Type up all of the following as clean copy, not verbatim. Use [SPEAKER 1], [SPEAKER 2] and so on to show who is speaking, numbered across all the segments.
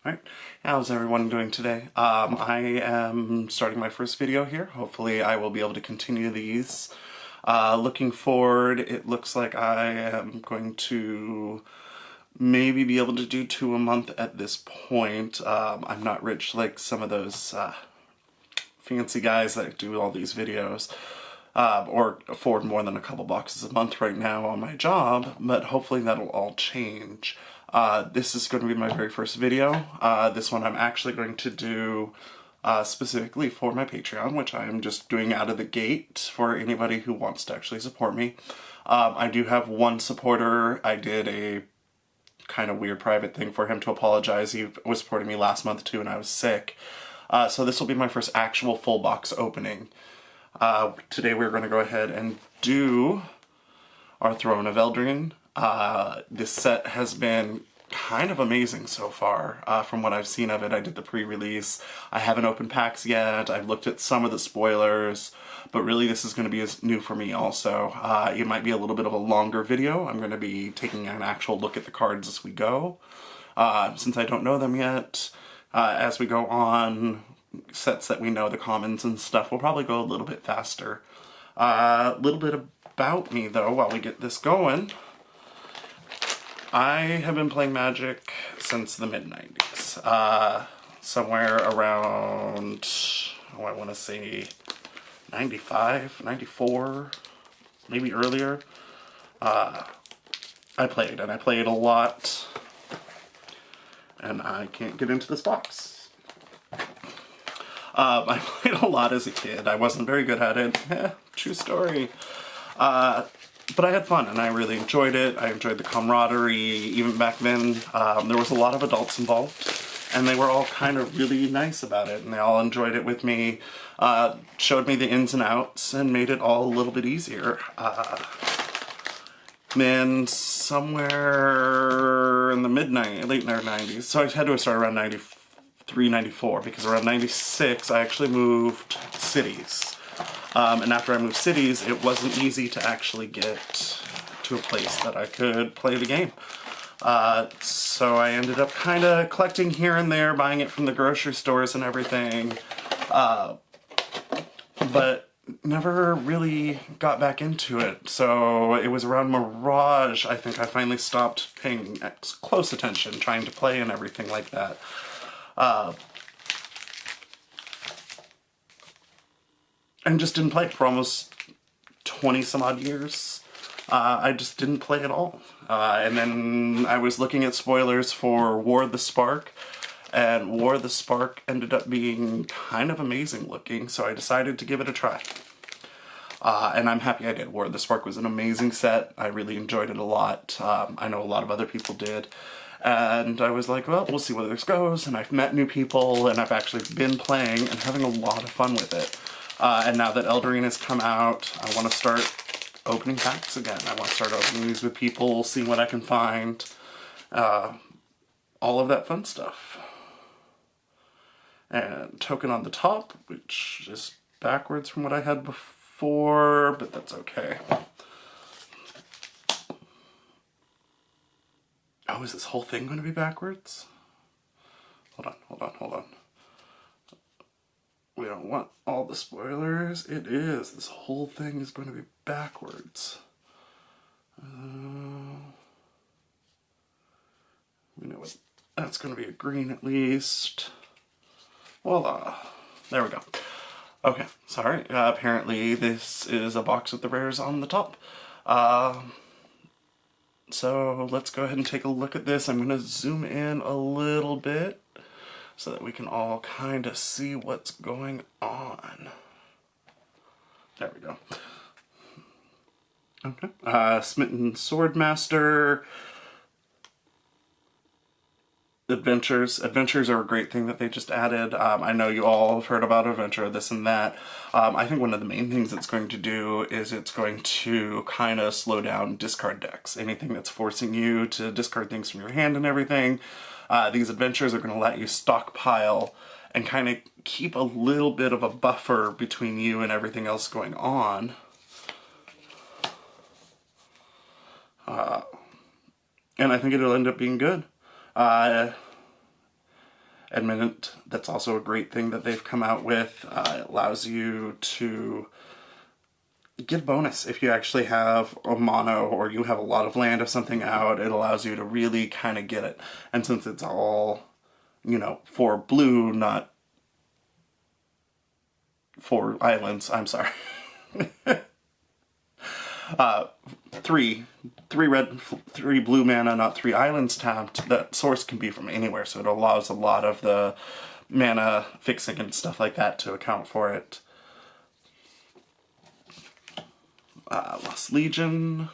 [SPEAKER 1] Alright, how's everyone doing today? I am starting my first video here. Hopefully I will be able to continue these. Looking forward, it looks like I am going to maybe be able to do 2 a month at this point. I'm not rich like some of those fancy guys that do all these videos. Or afford more than a couple boxes a month right now on my job, but hopefully that'll all change. This is going to be my very first video. This one I'm actually going to do specifically for my Patreon, which I am just doing out of the gate for anybody who wants to actually support me. I do have one supporter. I did a kind of weird private thing for him to apologize. He was supporting me last month too, and I was sick. So this will be my first actual full box opening. Today we're going to go ahead and do our Throne of Eldraine. This set has been kind of amazing so far, from what I've seen of it. I did the pre-release. I haven't opened packs yet. I've looked at some of the spoilers, but really this is going to be new for me also. It might be a little bit of a longer video. I'm going to be taking an actual look at the cards as we go. Since I don't know them yet, as we go on, sets that we know, the commons and stuff, will probably go a little bit faster. A little bit about me though while we get this going. I have been playing Magic since the mid-90s. Somewhere around, I want to say 95, 94, maybe earlier. I played a lot, and I can't get into this box. I played a lot as a kid. I wasn't very good at it. True story. But I had fun, and I really enjoyed it. I enjoyed the camaraderie. Even back then, there was a lot of adults involved, and they were all kind of really nice about it, and they all enjoyed it with me, showed me the ins and outs, and made it all a little bit easier. Then somewhere in the late 90s, so I had to start around 93, 94, because around 96 I actually moved cities. And after I moved cities, it wasn't easy to actually get to a place that I could play the game. So I ended up kind of collecting here and there, buying it from the grocery stores and everything. But never really got back into it. So it was around Mirage, I think I finally stopped paying close attention, trying to play and everything like that. And just didn't play it for almost 20 some odd years. I just didn't play at all. And then I was looking at spoilers for War of the Spark, and War of the Spark ended up being kind of amazing looking, so I decided to give it a try. And I'm happy I did. War of the Spark was an amazing set. I really enjoyed it a lot. I know a lot of other people did. And I was like, well, we'll see where this goes, and I've met new people, and I've actually been playing and having a lot of fun with it. And now that Eldraine has come out, I want to start opening packs again. I want to start opening these with people, seeing what I can find. All of that fun stuff. And token on the top, which is backwards from what I had before, but that's okay. Oh, is this whole thing going to be backwards? Hold on. We don't want all the spoilers. It is. This whole thing is going to be backwards. We know what. That's going to be a green at least. Voila. There we go. Okay, sorry. Apparently this is a box with the rares on the top. So let's go ahead and take a look at this. I'm going to zoom in a little bit so that we can all kind of see what's going on. There we go. Okay. Smitten Swordmaster. Adventures. Adventures are a great thing that they just added. I know you all have heard about Adventure, this and that. I think one of the main things it's going to do is it's going to kind of slow down discard decks. Anything that's forcing you to discard things from your hand and everything. These adventures are going to let you stockpile and kind of keep a little bit of a buffer between you and everything else going on. And I think it'll end up being good. Admit that's also a great thing that they've come out with. It allows you to get a bonus if you actually have a mono or you have a lot of land of something out. It allows you to really kind of get it. And since it's all, you know, for blue, not for islands, I'm sorry. Three red, 3 blue mana, not 3 islands tapped. That source can be from anywhere, so it allows a lot of the mana fixing and stuff like that to account for it. Lost Legion,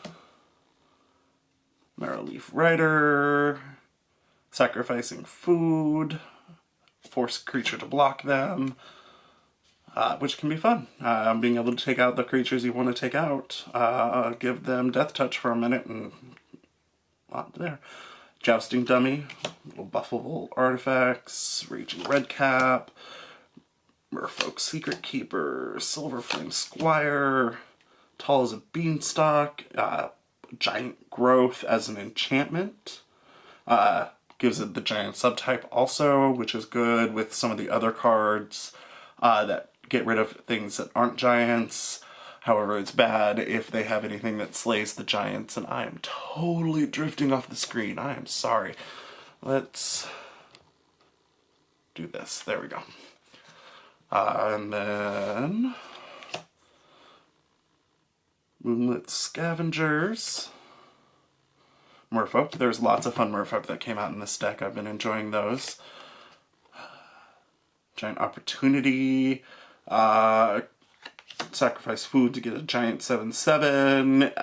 [SPEAKER 1] Marrowleaf Rider, sacrificing food, force a creature to block them. Which can be fun. Being able to take out the creatures you want to take out, give them Death Touch for a minute, and there. Jousting Dummy, little buffable artifacts, Raging Redcap, Merfolk Secret Keeper, Silverflame Squire, Tall as a Beanstalk, Giant Growth as an enchantment. Gives it the giant subtype also, which is good with some of the other cards that get rid of things that aren't giants. However, it's bad if they have anything that slays the giants, and I am totally drifting off the screen. I am sorry. Let's do this. There we go. And then Moonlit Scavengers. Merfolk. There's lots of fun Merfolk that came out in this deck. I've been enjoying those. Giant Opportunity. Sacrifice food to get a giant 7/7.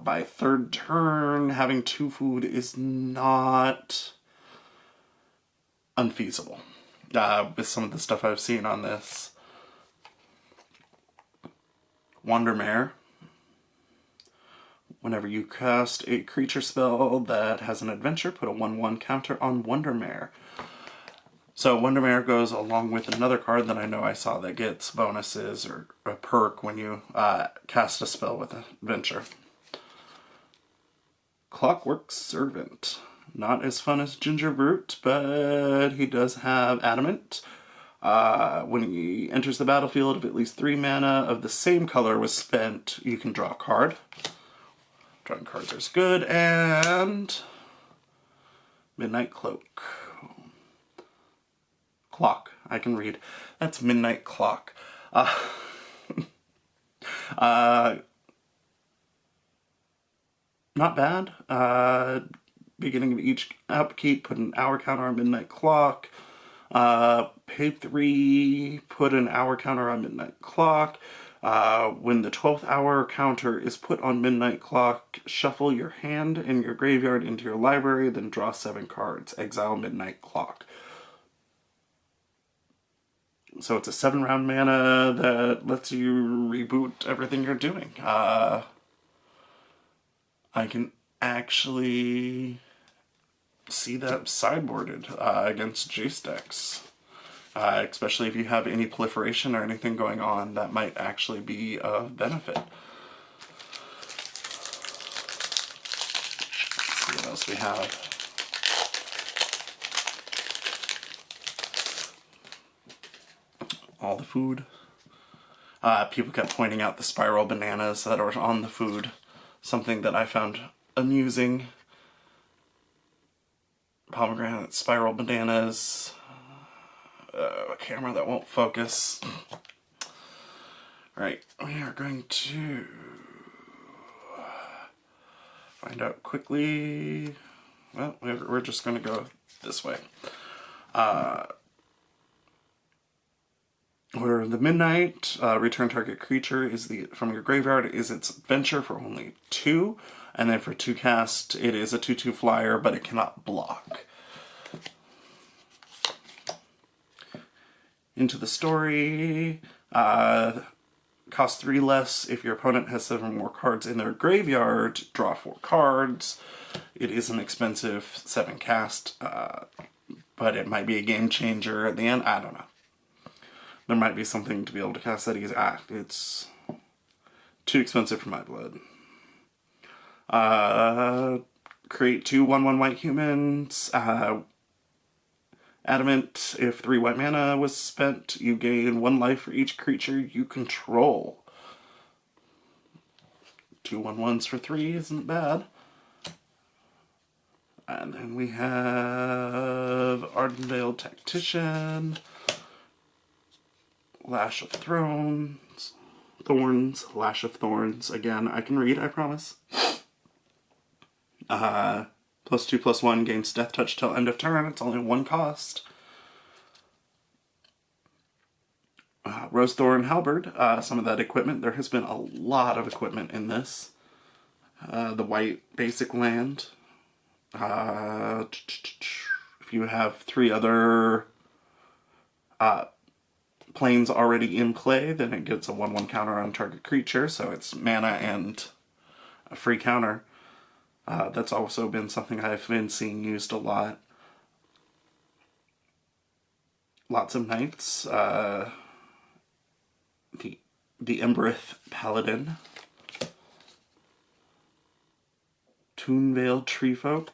[SPEAKER 1] By third turn, having 2 food is not unfeasible. With some of the stuff I've seen on this. Wondermare. Whenever you cast a creature spell that has an adventure, put a 1/1 counter on Wondermare. So Wondermare goes along with another card that I know I saw that gets bonuses or a perk when you cast a spell with adventure. Clockwork Servant. Not as fun as Ginger Brute, but he does have Adamant. When he enters the battlefield, if at least 3 mana of the same color was spent, you can draw a card. Drawing cards is good, and Midnight Cloak. Clock. I can read. That's Midnight Clock. Not bad. Beginning of each upkeep, put an hour counter on Midnight Clock. Pay 3, put an hour counter on Midnight Clock. When the 12th hour counter is put on Midnight Clock, shuffle your hand and your graveyard into your library, then draw 7 cards. Exile Midnight Clock. So it's a 7-round mana that lets you reboot everything you're doing. I can actually see that sideboarded against Jace decks. Especially if you have any proliferation or anything going on, that might actually be of benefit. Let's see what else we have. All the food. People kept pointing out the spiral bananas that are on the food. Something that I found amusing. Pomegranate spiral bananas. A camera that won't focus. Right, we are going to find out quickly. Well, we're just going to go this way. Order of the Midnight, return target creature is from your graveyard is its adventure for only 2, and then for 2 cast it is a 2/2 flyer, but it cannot block. Into the Story, cost 3 less if your opponent has 7 more cards in their graveyard, draw 4 cards. It is an expensive 7 cast, but it might be a game changer at the end, I don't know. There might be something to be able to cast that it's too expensive for my blood. Create 2 1/1 white humans. Adamant, if 3 white mana was spent, you gain 1 life for each creature you control. 2 1/1s for 3 isn't bad. And then we have Ardenvale Tactician, Lash of Thorns, Lash of Thorns. Again, I can read, I promise. +2/+1 gains Death Touch till end of turn. It's only 1 cost. Rosethorn Halberd, some of that equipment. There has been a lot of equipment in this. The white basic land. If you have 3 other planes already in play, then it gets a 1/1 counter on target creature, so it's mana and a free counter. That's also been something I've been seeing used a lot. Lots of knights. The Embereth Paladin. Toonvale Treefolk.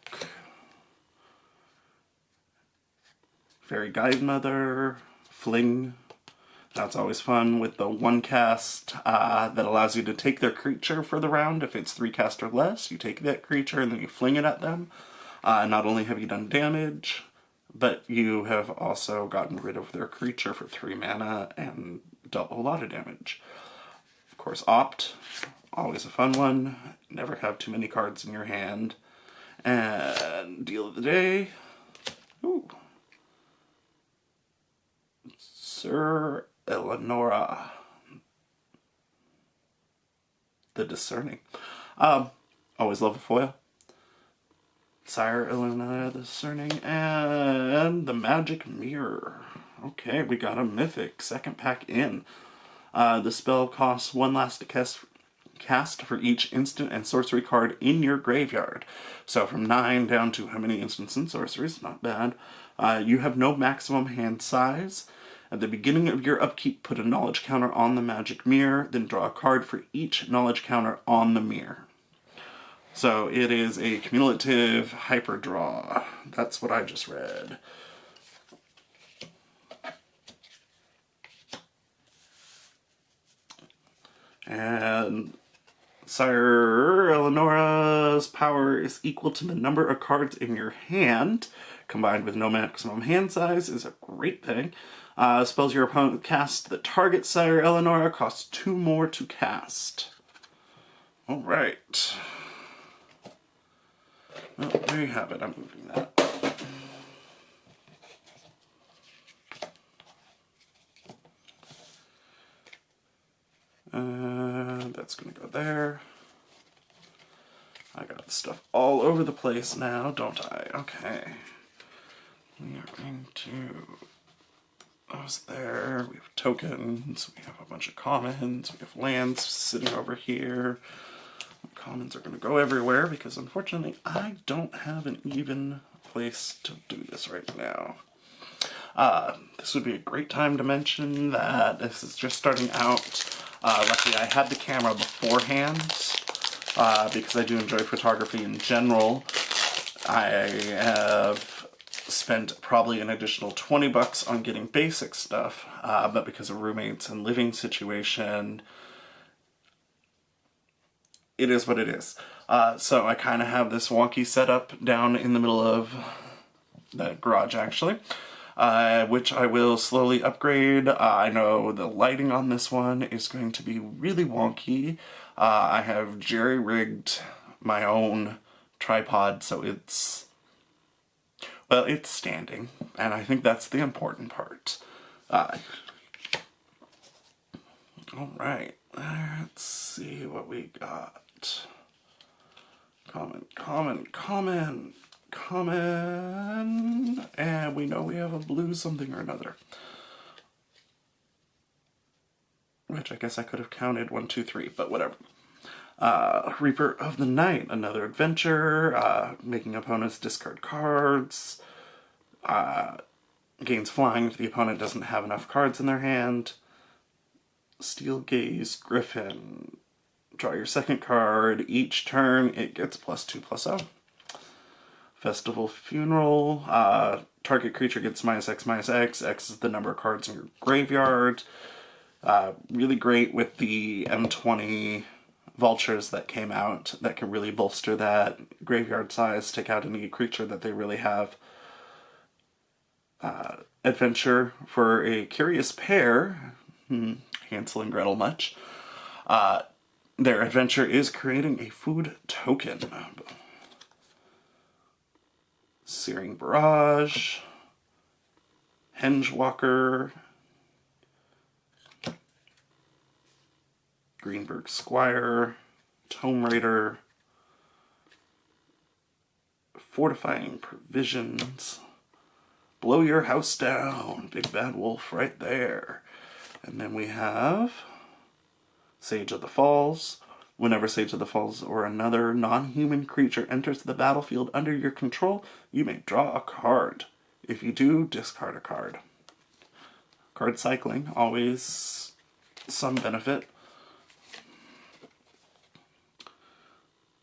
[SPEAKER 1] Fairy Guide Mother. Fling. That's always fun with the 1 cast that allows you to take their creature for the round. If it's 3 cast or less, you take that creature and then you fling it at them. Not only have you done damage, but you have also gotten rid of their creature for 3 mana and dealt a lot of damage. Of course, Opt, always a fun one. Never have too many cards in your hand. And deal of the day. Ooh. Sir Eleonora, the Discerning. Always love a foil. Sire Eleonora, the Discerning, and the Magic Mirror. Okay, we got a mythic, 2nd pack in. The spell costs 1 last cast for each instant and sorcery card in your graveyard. So from 9 down to how many instants and sorceries, not bad. You have no maximum hand size. At the beginning of your upkeep, put a knowledge counter on the Magic Mirror, then draw a card for each knowledge counter on the mirror. So it is a cumulative hyper draw. That's what I just read. And Sire Eleonora's power is equal to the number of cards in your hand, combined with no maximum hand size, is a great thing. Spells your opponent casts that target Sire Eleonora costs 2 more to cast. Alright. Well, there you have it. I'm moving that. That's gonna go there. I got stuff all over the place now, don't I? Okay. We are going to... Those there. We have tokens. We have a bunch of commons. We have lands sitting over here. Commons are going to go everywhere because unfortunately I don't have an even place to do this right now. This would be a great time to mention that this is just starting out. Luckily I had the camera beforehand because I do enjoy photography in general. I have spent probably an additional 20 bucks on getting basic stuff, but because of roommates and living situation, it is what it is. So I kind of have this wonky setup down in the middle of the garage, actually, which I will slowly upgrade. I know the lighting on this one is going to be really wonky. I have jerry-rigged my own tripod, so it's, well, it's standing, and I think that's the important part. Alright, let's see what we got. Common. And we know we have a blue something or another. Which I guess I could have counted 1, 2, 3, but whatever. Reaper of the Night, another adventure, making opponents discard cards, gains flying if the opponent doesn't have enough cards in their hand. Steel Gaze Griffin. Draw your 2nd card. Each turn it gets +2/+0. Festival Funeral. Target creature gets -X/-X. X is the number of cards in your graveyard. Really great with the M20 vultures that came out that can really bolster that graveyard size, take out any creature that they really have. Adventure for a curious pair, Hansel and Gretel much. Their adventure is creating a food token. Searing Barrage, Hengewalker, Greenberg Squire, Tome Raider, Fortifying Provisions, Blow Your House Down, Big Bad Wolf right there. And then we have Sage of the Falls. Whenever Sage of the Falls or another non-human creature enters the battlefield under your control, you may draw a card. If you do, discard a card. Card cycling, always some benefit.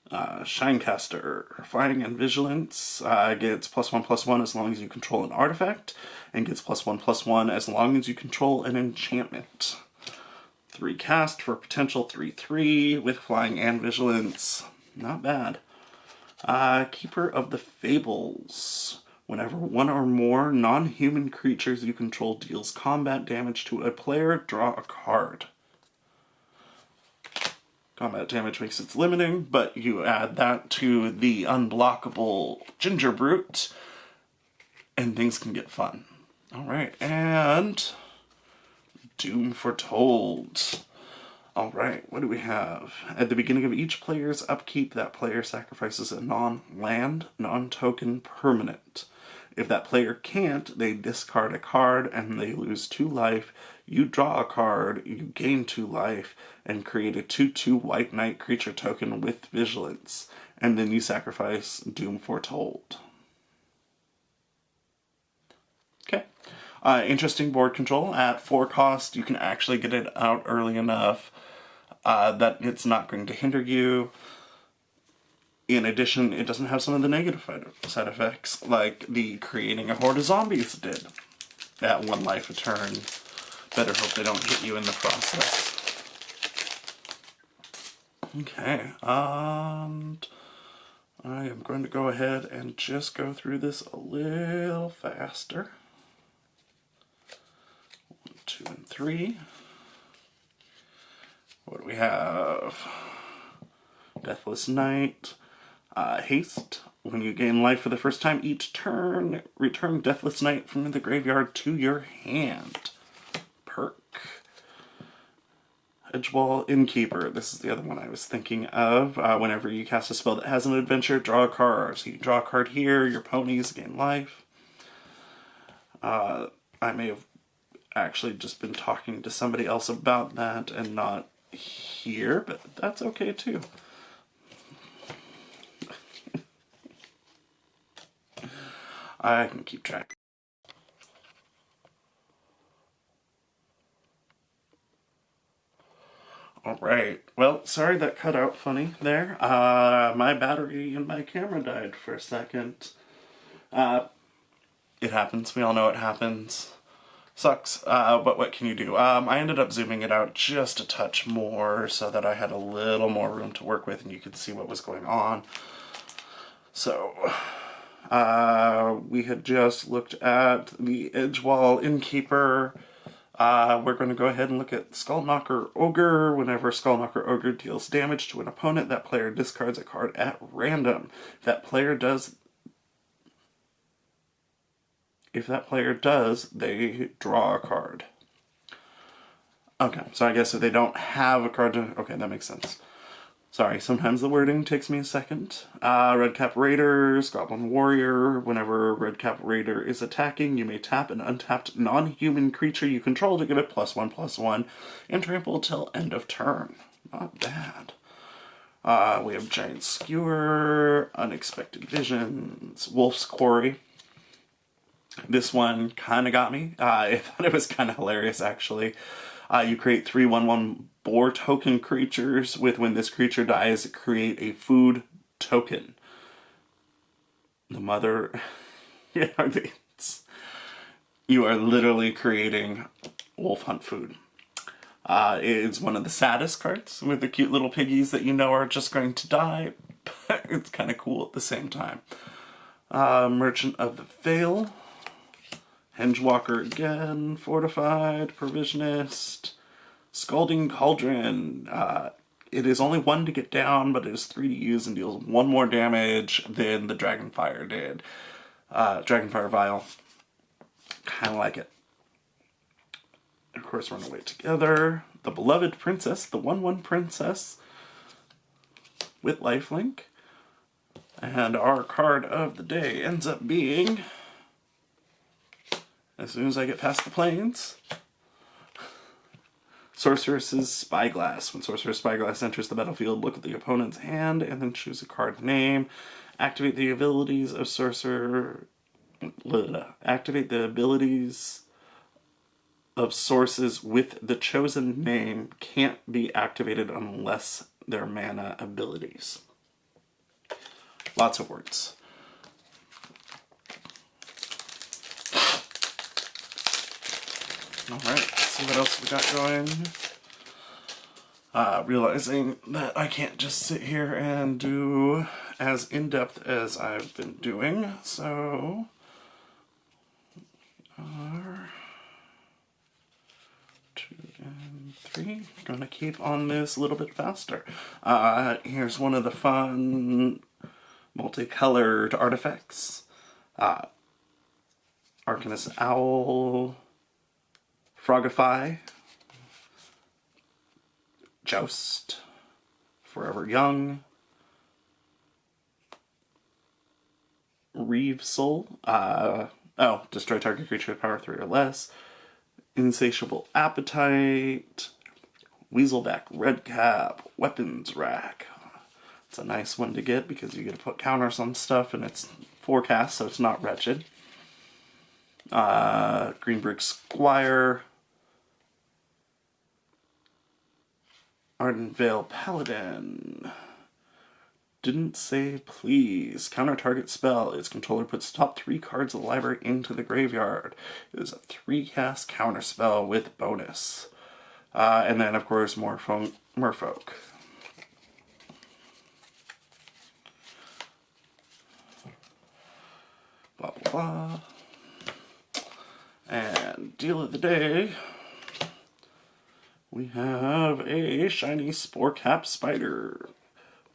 [SPEAKER 1] Shinecaster, Fighting and Vigilance, gets +1/+1 as long as you control an artifact, and gets +1/+1 as long as you control an enchantment. 3 cast for potential 3/3 with Flying and Vigilance. Not bad. Keeper of the Fables. Whenever one or more non-human creatures you control deals combat damage to a player, draw a card. Combat damage makes it limiting, but you add that to the unblockable Ginger Brute, and things can get fun. Alright, and Doom Foretold. Alright, what do we have? At the beginning of each player's upkeep, that player sacrifices a non-land, non-token permanent. If that player can't, they discard a card and they lose 2 life. You draw a card, you gain 2 life, and create a 2/2 White Knight creature token with Vigilance. And then you sacrifice Doom Foretold. Okay. Interesting board control. At 4 cost, you can actually get it out early enough that it's not going to hinder you. In addition, it doesn't have some of the negative side effects, like the creating a horde of zombies did at 1 life a turn. Better hope they don't hit you in the process. Okay, and I am going to go ahead and just go through this a little faster. 1, 2, and 3. What do we have? Deathless Knight. Haste. When you gain life for the first time each turn, return Deathless Knight from the graveyard to your hand. Perk. Edgewall Innkeeper. This is the other one I was thinking of. Whenever you cast a spell that has an adventure, draw a card. So you draw a card here, your ponies gain life. I may have actually just been talking to somebody else about that and not here, but that's okay too. I can keep track. Alright, well, sorry that cut out funny there. My battery in my camera died for a second. It happens, we all know it happens. Sucks, but what can you do? I ended up zooming it out just a touch more so that I had a little more room to work with and you could see what was going on. So, we had just looked at the Edgewall Innkeeper. We're going to go ahead and look at Skullknocker Ogre. Whenever Skullknocker Ogre deals damage to an opponent, that player discards a card at random. If that player does, they draw a card. Okay, so I guess if they don't have a card to... Okay, that makes sense. Sorry, sometimes the wording takes me a second. Redcap Raiders, Goblin Warrior. Whenever Redcap Raider is attacking, you may tap an untapped non-human creature you control to give it +1/+1 and trample till end of turn. Not bad. We have Giant Skewer, Unexpected Visions, Wolf's Quarry. This one kind of got me. I thought it was kind of hilarious, actually. You create 3 1/1 boar token creatures with when this creature dies, create a food token. the mother, yeah, you are literally creating wolf hunt food. It's one of the saddest cards with the cute little piggies that you know are just going to die, but it's kind of cool at the same time. Merchant of the Veil, Hengewalker again, Fortified, Provisionist, Scalding Cauldron. It is only 1 to get down, but it is 3 to use and deals 1 more damage than the Dragonfire did. Dragonfire Vial. Kind of like it. Of course, Run Away Together. The Beloved Princess, the 1/1 Princess with lifelink. And our card of the day ends up being, as soon as I get past the plains, Sorceress's Spyglass. When Sorcerer's Spyglass enters the battlefield, look at the opponent's hand and then choose a card name. Activate the abilities of Sorcerer. Activate the abilities of sources with the chosen name can't be activated unless they're mana abilities. Lots of words. Alright, let's see what else we got going. Realizing that I can't just sit here and do as in-depth as I've been doing, so 2 and 3. Gonna keep on this a little bit faster. Here's one of the fun multicolored artifacts. Arcanist Owl, Frogify, Joust, Forever Young, Reeve Soul, destroy target creature with power 3 or less, Insatiable Appetite, Weaselback Redcap, Weapons Rack. It's a nice one to get because you get to put counters on stuff and it's forecast, so it's not wretched. Greenbrick Squire, Ardenvale Paladin. Didn't say please. Counter target spell. Its controller puts the top 3 cards of the library into the graveyard. It is a 3-cast counter spell with bonus. And then, of course, Merfolk. Blah, blah, blah. And deal of the day, we have a shiny Spore Cap Spider.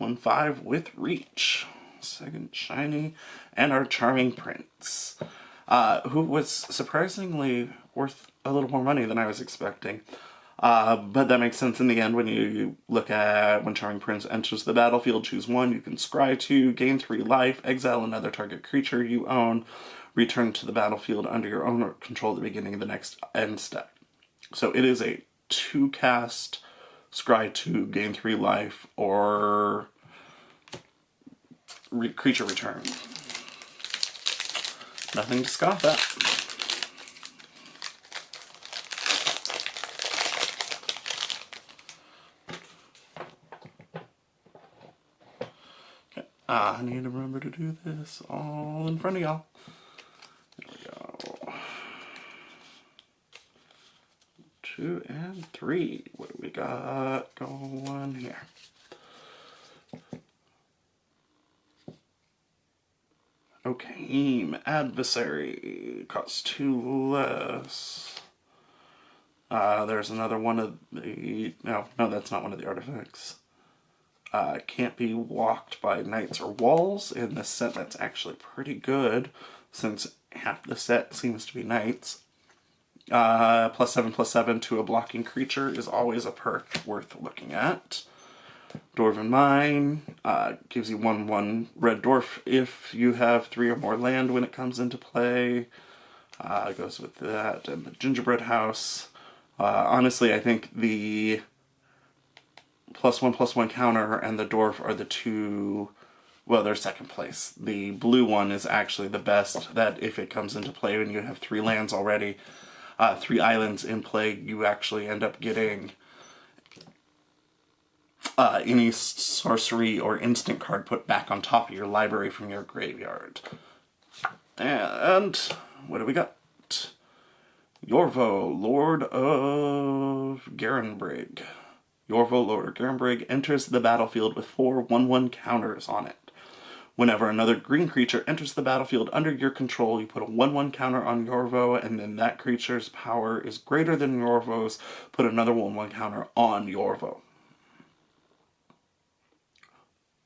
[SPEAKER 1] 1/5 with reach. Second shiny. And our Charming Prince, who was surprisingly worth a little more money than I was expecting. But that makes sense in the end when you look at when Charming Prince enters the battlefield, choose 1, you can scry 2, gain 3 life, exile another target creature you own, return to the battlefield under your own control at the beginning of the next end step. So it is a 2-cast scry 2, gain 3 life, or creature return. Nothing to scoff at. Okay, I need to remember to do this all in front of y'all. There we go. 2 and 3. What do we got going here? Okay, Adversary costs 2 less. There's another one of the... No, that's not one of the artifacts. Can't be walked by knights or walls. In this set, that's actually pretty good, since half the set seems to be knights. +7/+7 to a blocking creature is always a perk worth looking at. Dwarven Mine gives you 1/1 red dwarf if you have 3 or more land when it comes into play. Goes with that. And the Gingerbread House. Honestly, I think the +1/+1 counter and the dwarf are the 2... Well, they're second place. The blue one is actually the best, that if it comes into play when you have 3 lands already, 3 islands in play, you actually end up getting any sorcery or instant card put back on top of your library from your graveyard. And what do we got? Yorvo, Lord of Garenbrig. Yorvo, Lord of Garenbrig, enters the battlefield with 4 1/1 counters on it. Whenever another green creature enters the battlefield under your control, you put a 1/1 counter on Yorvo, and then that creature's power is greater than Yorvo's, put another 1/1 counter on Yorvo.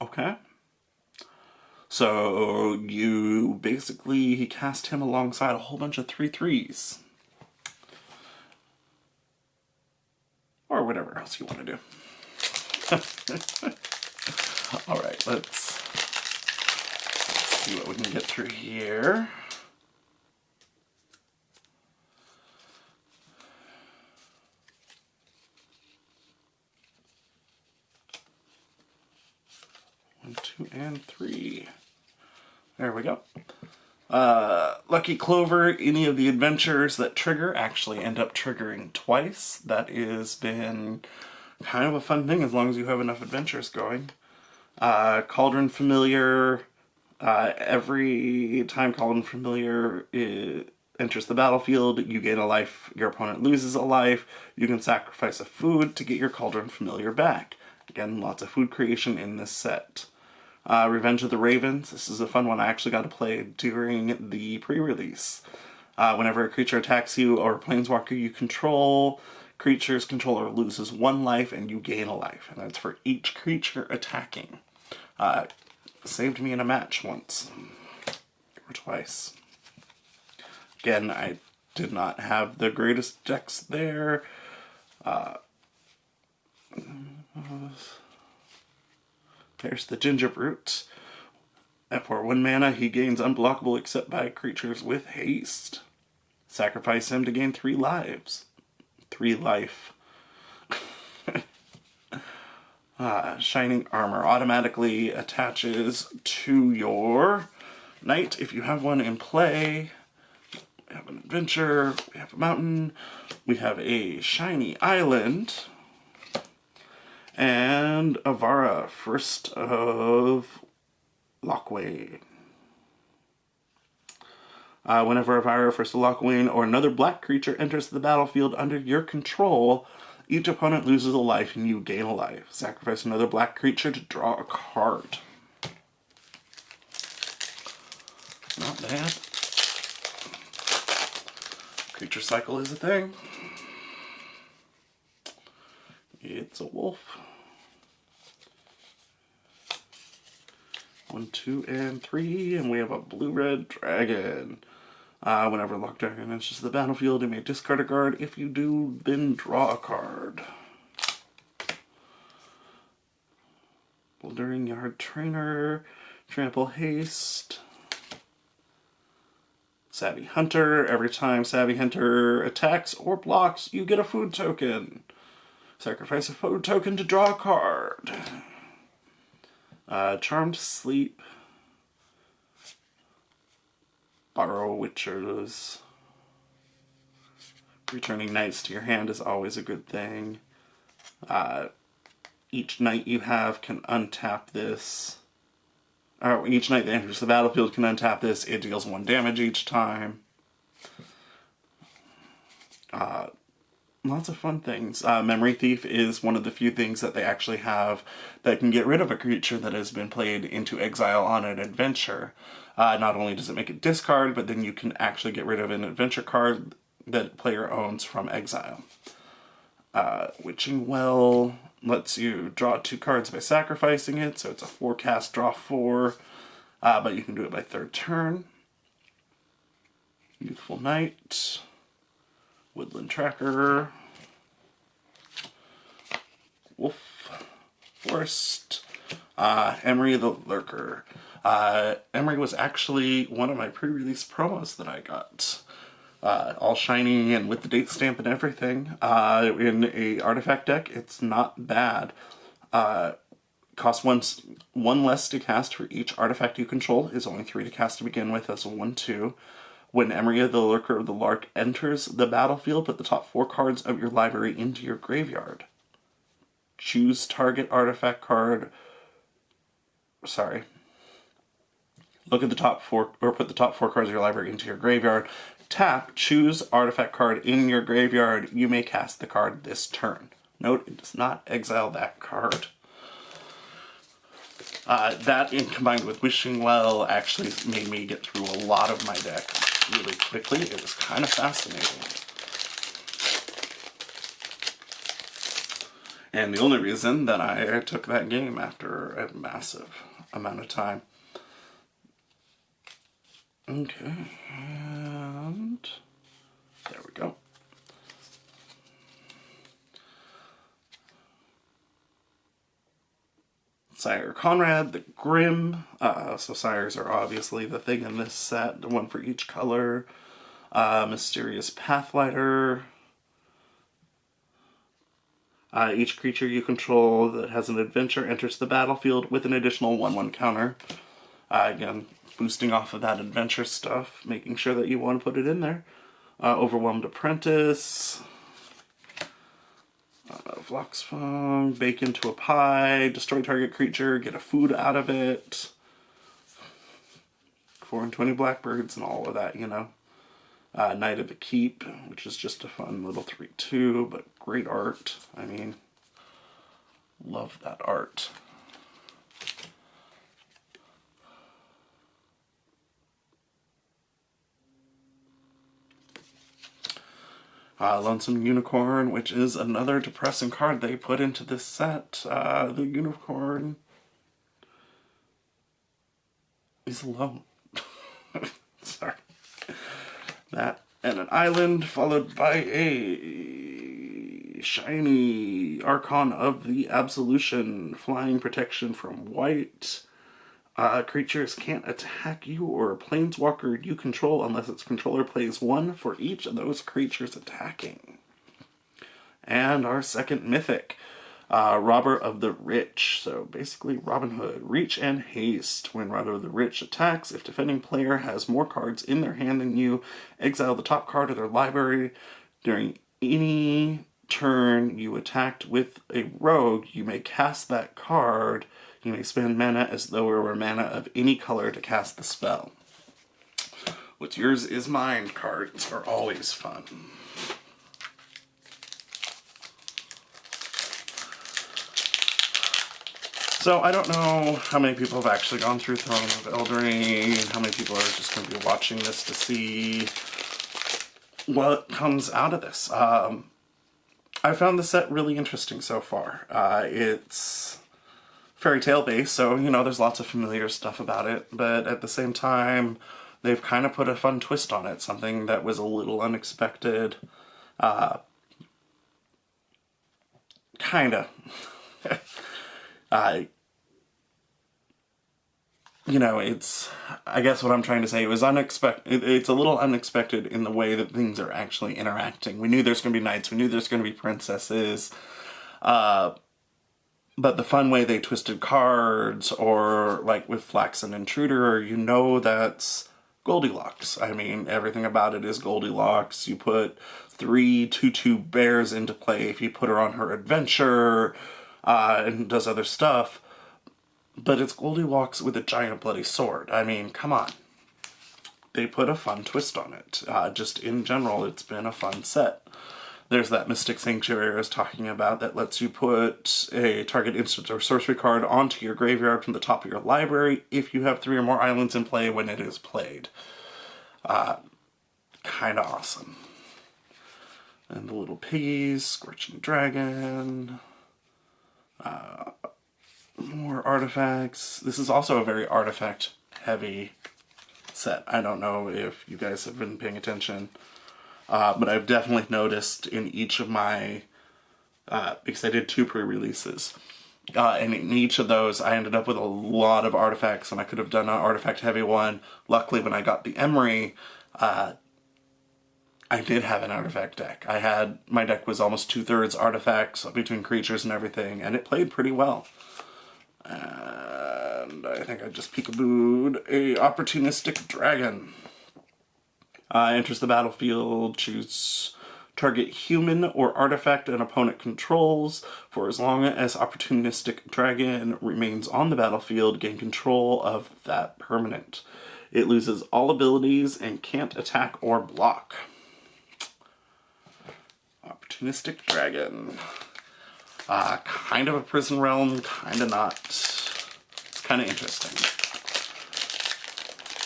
[SPEAKER 1] Okay. So you basically cast him alongside a whole bunch of 3/3s. Or whatever else you want to do. Alright, let's see what we can get through here. One, 2, and 3. There we go. Lucky Clover, any of the adventures that trigger actually end up triggering twice. That has been kind of a fun thing as long as you have enough adventures going. Cauldron Familiar, every time Cauldron Familiar enters the battlefield, you gain a life, your opponent loses a life. You can sacrifice a food to get your Cauldron Familiar back. Again, lots of food creation in this set. Revenge of the Ravens. This is a fun one I actually got to play during the pre-release. Whenever a creature attacks you or a planeswalker you control, creature's controller loses 1 life and you gain a life. And that's for each creature attacking. Saved me in a match once. Or twice. Again, I did not have the greatest decks there. There's the Ginger Brute. And for 1 mana, he gains unblockable except by creatures with haste. Sacrifice him to gain 3 lives. 3 life. Shining Armor automatically attaches to your knight if you have one in play. We have an adventure, we have a mountain, we have a shiny island. And Avara, First of Lockwain. Whenever Avara, First of Lockwain, or another black creature enters the battlefield under your control, each opponent loses a life and you gain a life. Sacrifice another black creature to draw a card. Not bad. Creature cycle is a thing. It's a wolf. 1, 2, and 3, and we have a blue-red dragon. Whenever Lock Dragon enters the battlefield, you may discard a card. If you do, then draw a card. Bouldering Yard Trainer, Trample Haste, Savvy Hunter. Every time Savvy Hunter attacks or blocks, you get a food token. Sacrifice a food token to draw a card. Charmed Sleep. Borrow Witchers. Returning knights to your hand is always a good thing. Each knight you have can untap this. Or each knight that enters the battlefield can untap this. It deals 1 damage each time. Lots of fun things. Memory Thief is one of the few things that they actually have that can get rid of a creature that has been played into exile on an adventure. Not only does it make it discard, but then you can actually get rid of an adventure card that player owns from exile. Witching Well lets you draw 2 cards by sacrificing it, so it's a 4 cast, draw 4, but you can do it by 3rd turn. Youthful Knight. Woodland Tracker, Wolf, Forest, Emery the Lurker. Emery was actually one of my pre-release promos that I got. All shiny and with the date stamp and everything. In a artifact deck, it's not bad. Costs one less to cast for each artifact you control. Is only 3 to cast to begin with as a 1/2. When Emery the Lurker of the Lark enters the battlefield, put the top 4 cards of your library into your graveyard. choose target artifact card. Sorry. Look at the top 4, or put the top 4 cards of your library into your graveyard. Tap, choose artifact card in your graveyard. You may cast the card this turn. Note, it does not exile that card. That, combined with Wishing Well, actually made me get through a lot of my deck really quickly. It was kind of fascinating. And the only reason that I took that game after a massive amount of time. Okay, and there we go. Sire Conrad, the Grim. So sires are obviously the thing in this set, one for each color. Mysterious Pathlighter. Each creature you control that has an adventure enters the battlefield with an additional 1/1 counter. Again, boosting off of that adventure stuff, making sure that you want to put it in there. Overwhelmed Apprentice. Vloxfung, bake into a pie, destroy target creature, get a food out of it. 4 and 20 blackbirds and all of that, you know. Knight of the Keep, which is just a fun little 3/2, but great art. I mean, love that art. Lonesome Unicorn, which is another depressing card they put into this set. The Unicorn is alone. Sorry. That and an island, followed by a shiny Archon of the Absolution. Flying protection from white. Creatures can't attack you or a planeswalker you control unless its controller plays 1 for each of those creatures attacking. And our second mythic, Robber of the Rich. So basically Robin Hood. Reach and haste. When Robber of the Rich attacks, if defending player has more cards in their hand than you, exile the top card of their library. During any turn you attacked with a rogue, you may cast that card. You may spend mana as though it were mana of any color to cast the spell. What's yours is mine cards are always fun. So I don't know how many people have actually gone through Throne of Eldraine, how many people are just going to be watching this to see what comes out of this. I found the set really interesting so far. It's fairy tale based, so, you know, there's lots of familiar stuff about it, but at the same time, they've kind of put a fun twist on it, something that was a little unexpected. Kinda. You know, it's, I guess what I'm trying to say, it was unexpected. It's a little unexpected in the way that things are actually interacting. We knew there's going to be knights, we knew there's going to be princesses, but the fun way they twisted cards, or like with Flaxen Intruder, you know that's Goldilocks. I mean, everything about it is Goldilocks. You put 3 2/2 bears into play if you put her on her adventure, and does other stuff. But it's Goldilocks with a giant bloody sword. I mean, come on. They put a fun twist on it. Just in general, it's been a fun set. There's that Mystic Sanctuary I was talking about that lets you put a target instant or sorcery card onto your graveyard from the top of your library if you have 3 or more islands in play when it is played. Kinda awesome. And the little piggies, Scorching Dragon, more artifacts. This is also a very artifact heavy set. I don't know if you guys have been paying attention. But I've definitely noticed in each of my, because I did 2 pre-releases, and in each of those I ended up with a lot of artifacts, and I could have done an artifact heavy one. Luckily, when I got the Emery, I did have an artifact deck. My deck was almost 2/3 artifacts between creatures and everything, and it played pretty well. And I think I just peekabooed a Opportunistic Dragon. Enters the battlefield, choose Target human or artifact an opponent controls for as long as opportunistic dragon remains on the battlefield, gain control of that permanent. It loses all abilities and can't attack or block. Opportunistic dragon. Kind of a prison realm, kind of not. It's kind of interesting.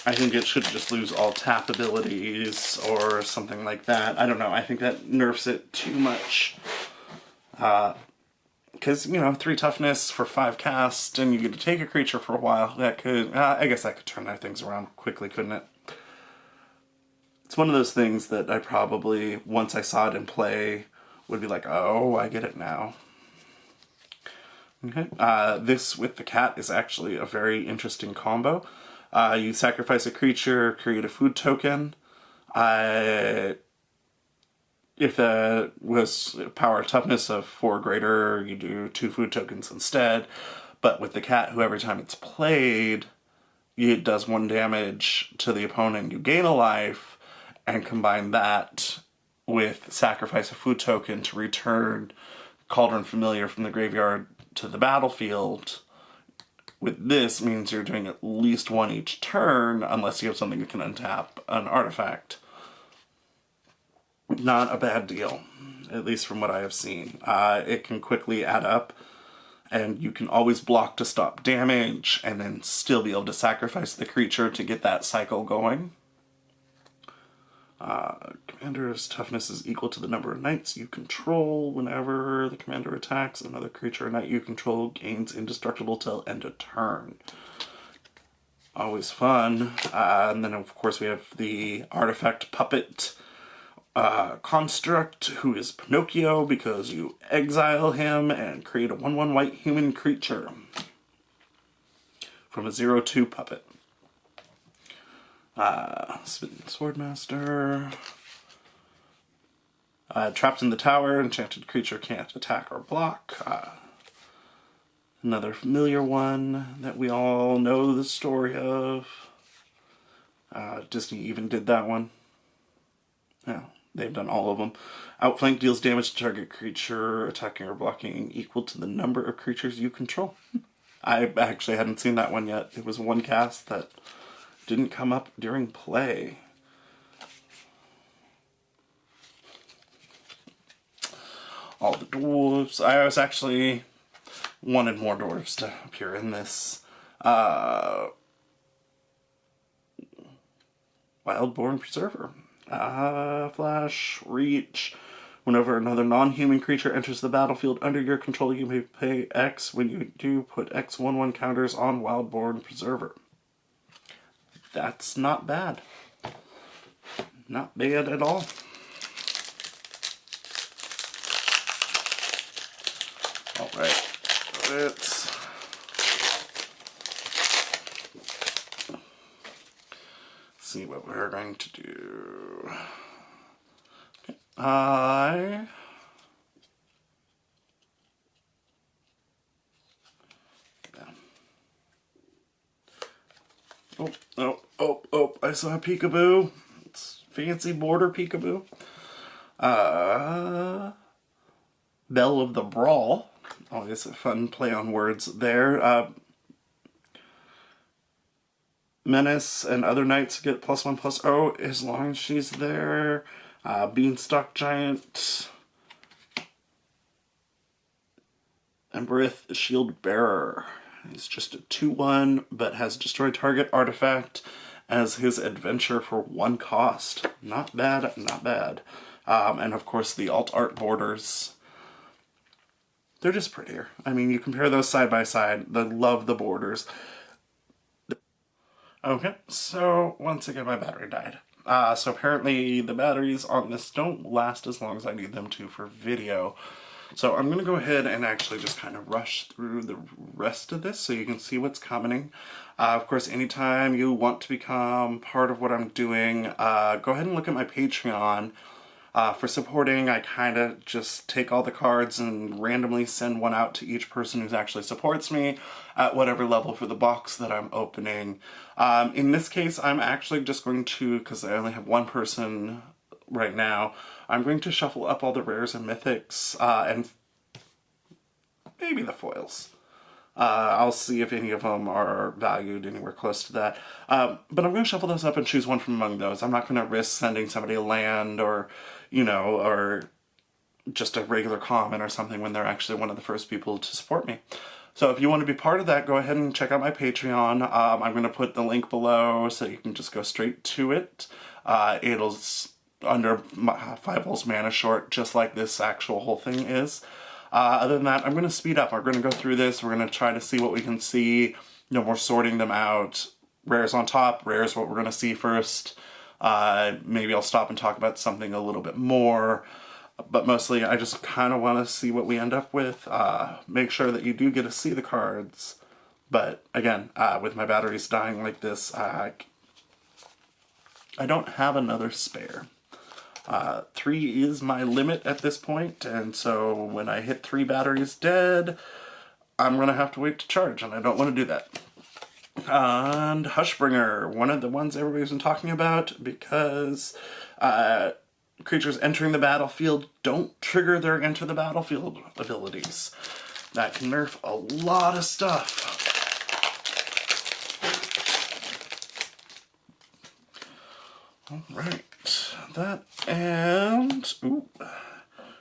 [SPEAKER 1] I think it should just lose all tap abilities or something like that. I don't know. I think that nerfs it too much. Because, you know, 3 toughness for 5 cast, and you get to take a creature for a while. That could, I guess that could turn their things around quickly, couldn't it? It's one of those things that I probably, once I saw it in play, would be like, oh, I get it now. Okay. This with the cat is actually a very interesting combo. You sacrifice a creature, create a food token. If that was power toughness of 4 or greater, you do 2 food tokens instead. But with the cat, who every time it's played, it does 1 damage to the opponent, you gain a life, and combine that with sacrifice a food token to return Cauldron Familiar from the graveyard to the battlefield. With this means you're doing at least 1 each turn, unless you have something that can untap an artifact. Not a bad deal, at least from what I have seen. It can quickly add up, and you can always block to stop damage, and then still be able to sacrifice the creature to get that cycle going. Commander's toughness is equal to the number of knights you control. Whenever the commander attacks, another creature or knight you control gains indestructible till end of turn. Always fun. And then of course we have the artifact puppet construct, who is Pinocchio, because you exile him and create a 1/1 white human creature from a 0/2 puppet. Spitting Swordmaster. Trapped in the tower, enchanted creature can't attack or block. Another familiar one that we all know the story of. Disney even did that one. Yeah, they've done all of them. Outflank deals damage to target creature, attacking or blocking equal to the number of creatures you control. I actually hadn't seen that one yet. It was 1 cast that didn't come up during play. All the dwarves. I was actually wanted more dwarves to appear in this. Wildborn Preserver. Flash, reach. Whenever another non-human creature enters the battlefield under your control, you may pay X. When you do, put X 1/1 counters on Wildborn Preserver. That's not bad. Not bad at all. Alright, let's see what we're going to do. Okay. Oh, I saw a peekaboo. It's fancy border peekaboo. Belle of the Brawl. Always a fun play on words there. Menace and other knights get +1/+0 as long as she's there. Beanstalk Giant. Embereth Shield Bearer. He's just a 2/1, but has destroy target artifact as his adventure for 1 cost. Not bad, not bad. And of course the alt art borders. They're just prettier. I mean, you compare those side by side. I love the borders. Okay, so once again my battery died. So apparently the batteries on this don't last as long as I need them to for video. So I'm going to go ahead and actually just kind of rush through the rest of this so you can see what's coming. Of course, anytime you want to become part of what I'm doing, go ahead and look at my Patreon. For supporting, I kind of just take all the cards and randomly send one out to each person who actually supports me at whatever level for the box that I'm opening. In this case, I'm actually just going to, because I only have 1 person right now, I'm going to shuffle up all the rares and mythics, and maybe the foils. I'll see if any of them are valued anywhere close to that. But I'm going to shuffle those up and choose one from among those. I'm not going to risk sending somebody a land or, you know, or just a regular comment or something when they're actually one of the first people to support me. So if you want to be part of that, go ahead and check out my Patreon. I'm going to put the link below so you can just go straight to it. It'll under 5 holes mana short, just like this actual whole thing is. Other than that, I'm going to speed up. We're going to go through this. We're going to try to see what we can see. You know, we're sorting them out. Rares on top, rares what we're going to see first. Maybe I'll stop and talk about something a little bit more. But mostly, I just kind of want to see what we end up with. Make sure that you do get to see the cards. But again, with my batteries dying like this, I don't have another spare. 3 is my limit at this point, and so when I hit 3 batteries dead, I'm going to have to wait to charge, and I don't want to do that. And Hushbringer, one of the ones everybody's been talking about, because creatures entering the battlefield don't trigger their enter the battlefield abilities. That can nerf a lot of stuff. Alright, that and, ooh,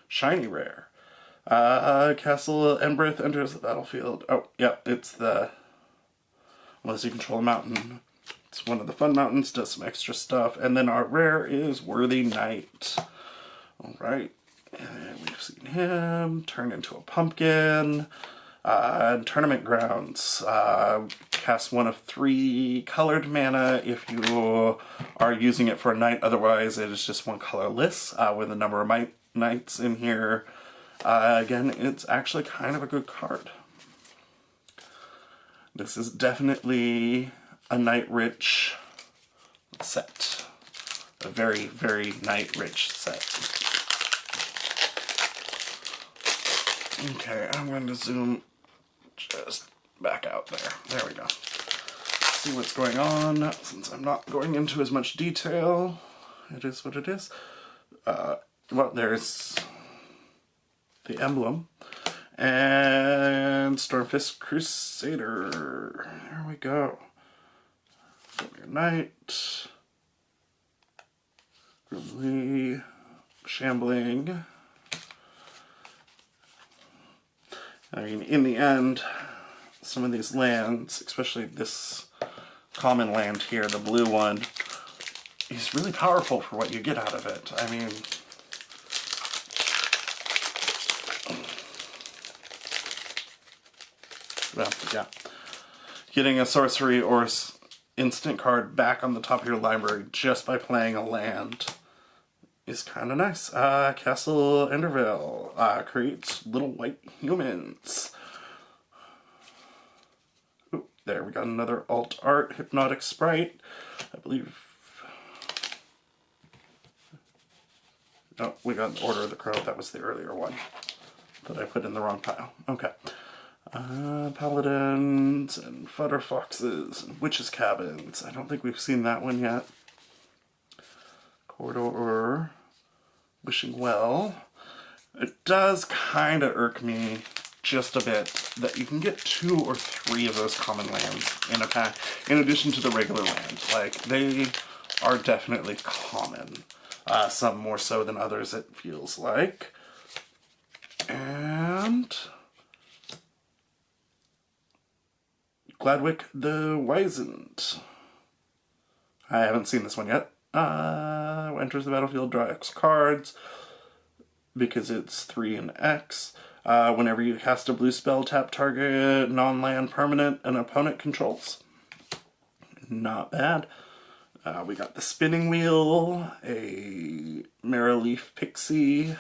[SPEAKER 1] shiny rare. Castle Embereth enters the battlefield. Oh, yep, it's the, unless you control a mountain. It's one of the fun mountains, does some extra stuff. And then our rare is Worthy Knight. Alright, and we've seen him turn into a pumpkin. Tournament Grounds. Cast 1 of 3 colored mana if you are using it for a night. Otherwise, it is just 1 colorless with a number of knights in here. Again, it's actually kind of a good card. This is definitely a night-rich set. A very, very night-rich set. Okay, I'm going to zoom just back out there. There we go. See what's going on. Since I'm not going into as much detail, it is what it is. Well, there's the emblem. And Stormfist Crusader. There we go. Knight. Grimly. Shambling. I mean, in the end, some of these lands, especially this common land here, the blue one, is really powerful for what you get out of it. I mean, well, yeah. Getting a sorcery or instant card back on the top of your library just by playing a land is kind of nice. Castle Enderville creates little white humans. Ooh, there we got another alt art, Hypnotic Sprite. I believe. No, we got Order of the Crow. That was the earlier one that I put in the wrong pile. Okay. Paladins and Fodder Foxes and Witches' Cabins. I don't think we've seen that one yet. Corridor. Wishing Well. It does kind of irk me just a bit that you can get 2 or 3 of those common lands in a pack, in addition to the regular land. Like, they are definitely common. Some more so than others, it feels like. And Gladwick the Wizened. I haven't seen this one yet. Enters the battlefield, draw X cards, because it's 3 and X. Whenever you cast a blue spell, tap target non-land permanent an opponent controls. Not bad. We got the Spinning Wheel, a Marrowleaf Pixie,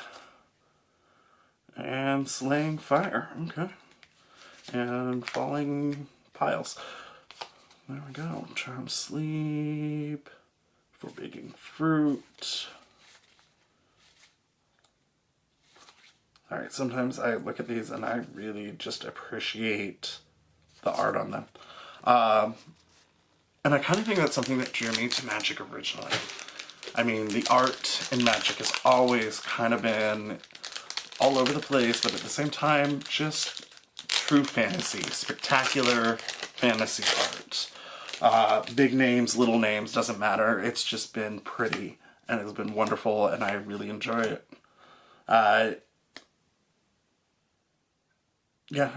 [SPEAKER 1] and Slaying Fire. Okay. And Falling Piles. There we go. Charm Sleep. Forbidding Fruit. Alright, sometimes I look at these and I really just appreciate the art on them. And I kind of think that's something that drew me to Magic originally. I mean, the art in Magic has always kind of been all over the place, but at the same time, just true fantasy, spectacular fantasy art. Big names, little names, doesn't matter. It's just been pretty, and it's been wonderful, and I really enjoy it. Yeah,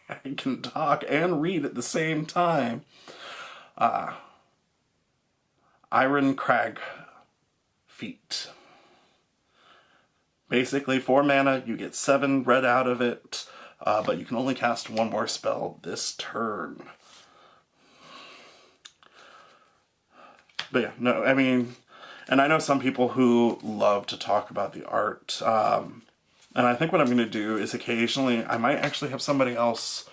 [SPEAKER 1] I can talk and read at the same time. Iron Crag Feet. Basically, 4 mana, you get 7 red out of it, but you can only cast 1 more spell this turn. But yeah, no, I mean, and I know some people who love to talk about the art, and I think what I'm going to do is occasionally, I might actually have somebody else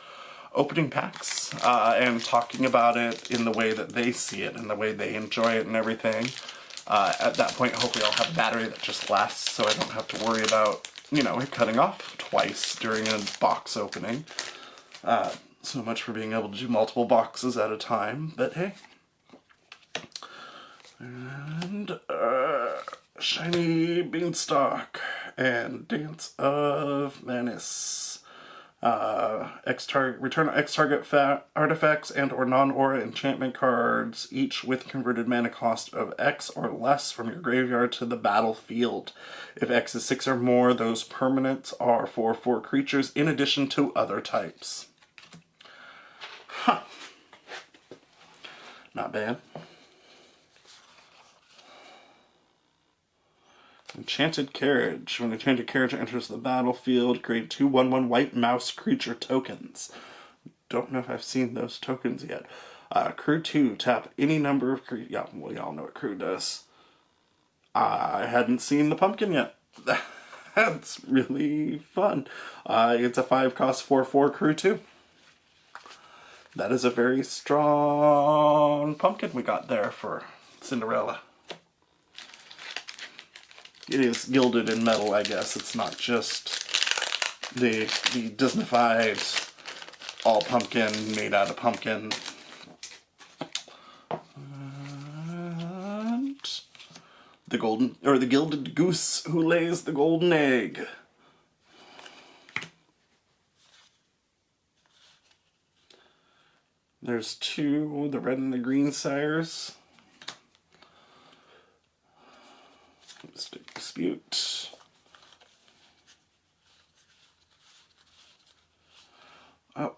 [SPEAKER 1] opening packs and talking about it in the way that they see it and the way they enjoy it and everything. At that point, hopefully I'll have a battery that just lasts, so I don't have to worry about, you know, it cutting off twice during a box opening. So much for being able to do multiple boxes at a time, but hey. And, Shiny Beanstalk and Dance of Menace. Return X target artifacts and or non-aura enchantment cards, each with converted mana cost of X or less from your graveyard to the battlefield. If X is 6 or more, those permanents are for 4 creatures in addition to other types. Huh. Not bad. Enchanted Carriage. When Enchanted Carriage enters the battlefield, create 2 1/1 white mouse creature tokens. Don't know if I've seen those tokens yet. Crew 2, tap any number of creatures. Yeah, well, y'all know what crew does. I hadn't seen the pumpkin yet. That's really fun. It's a 5-cost 4/4 crew 2. That is a very strong pumpkin we got there for Cinderella. It is gilded in metal, I guess. It's not just the Disney-fied all pumpkin made out of pumpkin. And the gilded goose who lays the golden egg. There's 2, the red and the green sires. Mystic Dispute. Oh.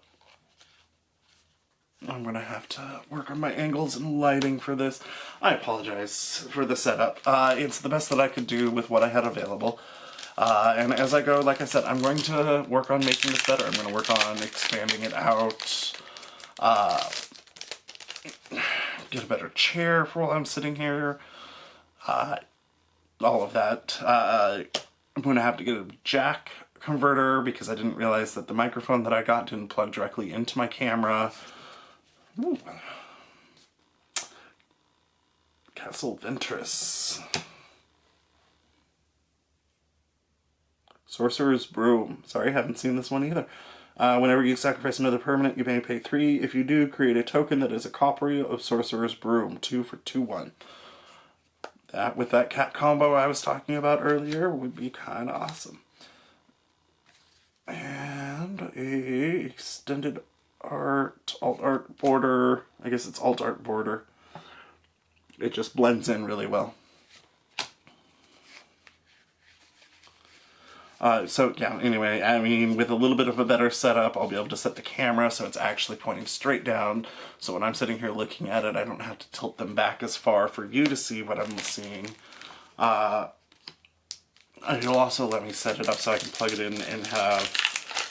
[SPEAKER 1] I'm gonna have to work on my angles and lighting for this. I apologize for the setup. It's the best that I could do with what I had available. And as I go, like I said, I'm going to work on making this better. I'm going to work on expanding it out. Get a better chair for while I'm sitting here. All of that. I'm going to have to get a jack converter because I didn't realize that the microphone that I got didn't plug directly into my camera. Ooh. Castle Ventress. Sorcerer's Broom. Sorry, I haven't seen this one either. Whenever you sacrifice another permanent, you may pay 3. If you do, create a token that is a copy of Sorcerer's Broom. 2 for 2/1. That, with that cat combo I was talking about earlier, would be kind of awesome. And a extended art, alt art border. I guess it's alt art border. It just blends in really well. So yeah, anyway, I mean, with a little bit of a better setup, I'll be able to set the camera so it's actually pointing straight down. So when I'm sitting here looking at it, I don't have to tilt them back as far for you to see what I'm seeing. It'll also let me set it up so I can plug it in and have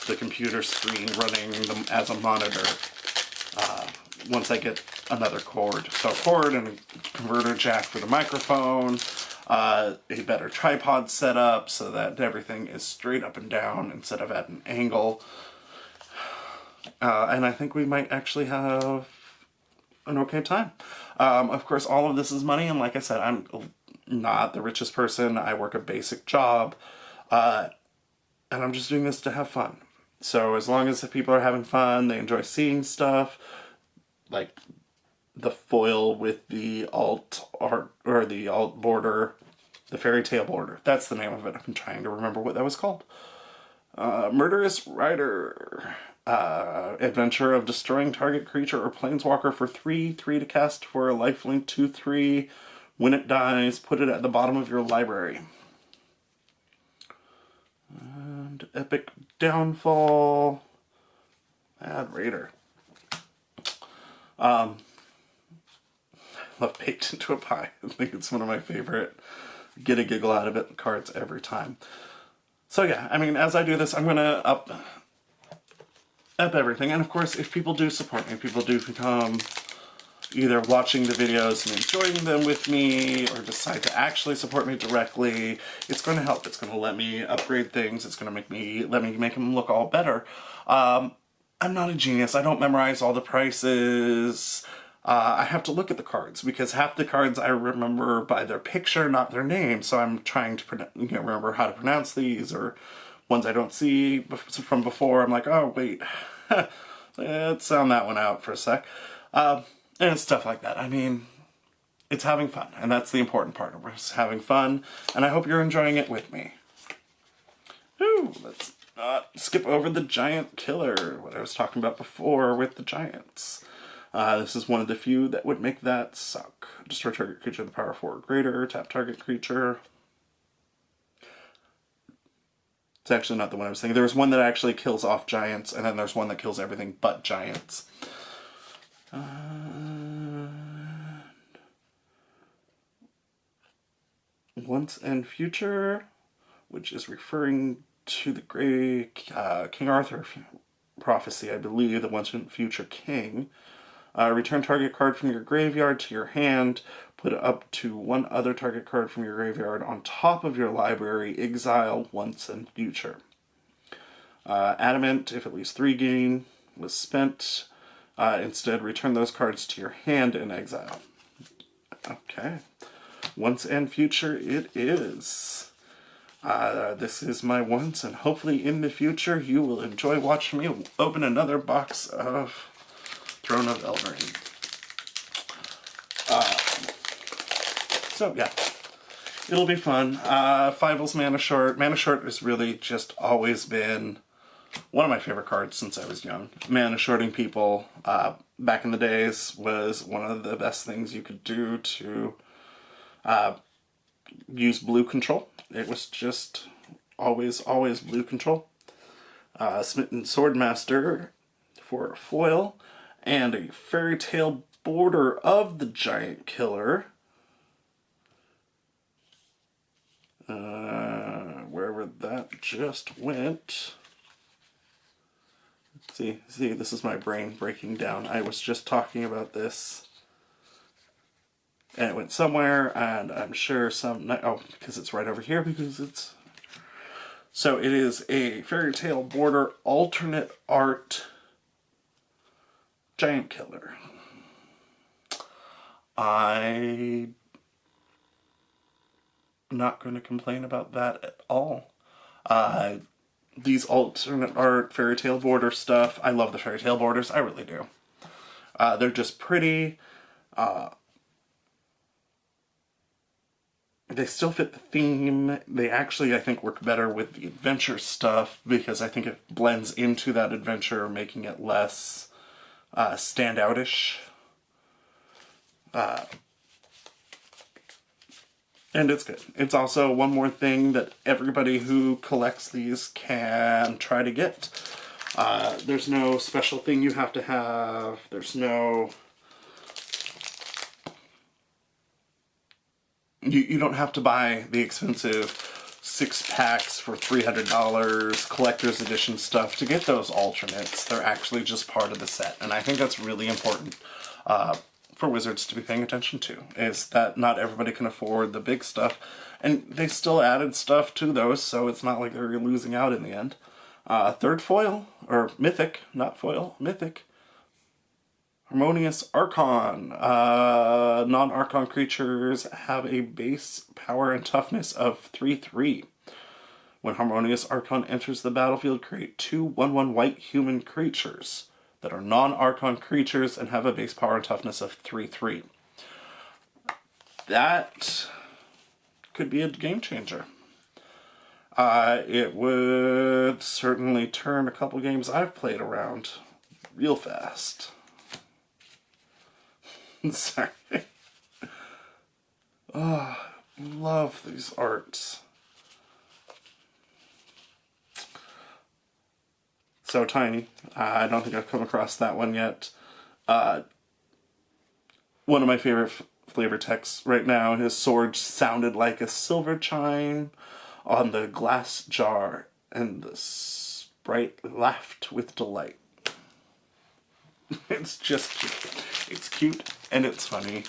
[SPEAKER 1] the computer screen running them as a monitor once I get another cord. So a cord and a converter jack for the microphone. A better tripod setup so that everything is straight up and down instead of at an angle. And I think we might actually have an okay time. Of course, all of this is money, and like I said, I'm not the richest person. I work a basic job, and I'm just doing this to have fun. So as long as the people are having fun, they enjoy seeing stuff, like, the foil with the alt art, or the alt border, the fairy tale border. That's the name of it. I'm trying to remember what that was called. Murderous Rider. Adventure of destroying target creature or planeswalker for 3/3 to cast for a lifelink 2/3. When it dies, put it at the bottom of your library. And Epic Downfall. Mad Raider. Love Baked into a Pie. I think it's one of my favorite get a giggle out of it cards every time. So yeah, I mean, as I do this, I'm going to up everything. And of course, if people do support me, people do become either watching the videos and enjoying them with me, or decide to actually support me directly, it's going to help. It's going to let me upgrade things. It's going to let me make them look all better. I'm not a genius. I don't memorize all the prices. I have to look at the cards, because half the cards I remember by their picture, not their name. So I'm trying to remember how to pronounce these, or ones I don't see from before. I'm like, oh wait, let's sound that one out for a sec. And stuff like that. I mean, it's having fun, and that's the important part of it, having fun, and I hope you're enjoying it with me. Ooh, let's not skip over the giant killer, what I was talking about before with the giants. This is one of the few that would make that suck. Destroy target creature with power 4 or greater, tap target creature. It's actually not the one I was thinking. There's one that actually kills off giants, and then there's one that kills everything but giants. Once and Future, which is referring to the great King Arthur prophecy, I believe, the Once and Future King. Return target card from your graveyard to your hand. Put up to one other target card from your graveyard on top of your library. Exile Once and Future. Adamant, if at least 3 gain was spent. Instead, return those cards to your hand in exile. Okay. Once and Future it is. This is my once, and hopefully in the future you will enjoy watching me open another box of Throne of Eldraine. So yeah, it'll be fun. Fievel's Mana Short. Mana Short has really just always been one of my favorite cards since I was young. Mana shorting people back in the days was one of the best things you could do to use blue control. It was just always blue control. Smitten Swordmaster for a foil, and a fairy tale border of the giant killer. Wherever that just went. See, this is my brain breaking down. I was just talking about this, and it went somewhere, and I'm sure because it's right over here, because it's... So it is a fairy tale border alternate art giant killer. I'm not going to complain about that at all. These alternate art fairy tale border stuff, I love the fairy tale borders, I really do. They're just pretty. They still fit the theme. They actually, I think, work better with the adventure stuff, because I think it blends into that adventure, making it less standout-ish. And it's good. It's also one more thing that everybody who collects these can try to get. There's no special thing you have to have. There's no... You don't have to buy the expensive 6 packs for $300 collector's edition stuff to get those alternates. They're actually just part of the set. And I think that's really important for Wizards to be paying attention to, is that not everybody can afford the big stuff. And they still added stuff to those, so it's not like they're losing out in the end. Third foil, or mythic, not foil, mythic. Harmonious Archon. Non-Archon creatures have a base power and toughness of 3/3. When Harmonious Archon enters the battlefield, create 2 1/1 white human creatures. that are non-Archon creatures and have a base power and toughness of 3/3. That could be a game changer. It would certainly turn a couple games I've played around real fast. Sorry. Oh, love these arts. So tiny. I don't think I've come across that one yet. One of my favorite flavor texts right now, his sword sounded like a silver chime on the glass jar, and the sprite laughed with delight. It's just cute. It's cute and it's funny.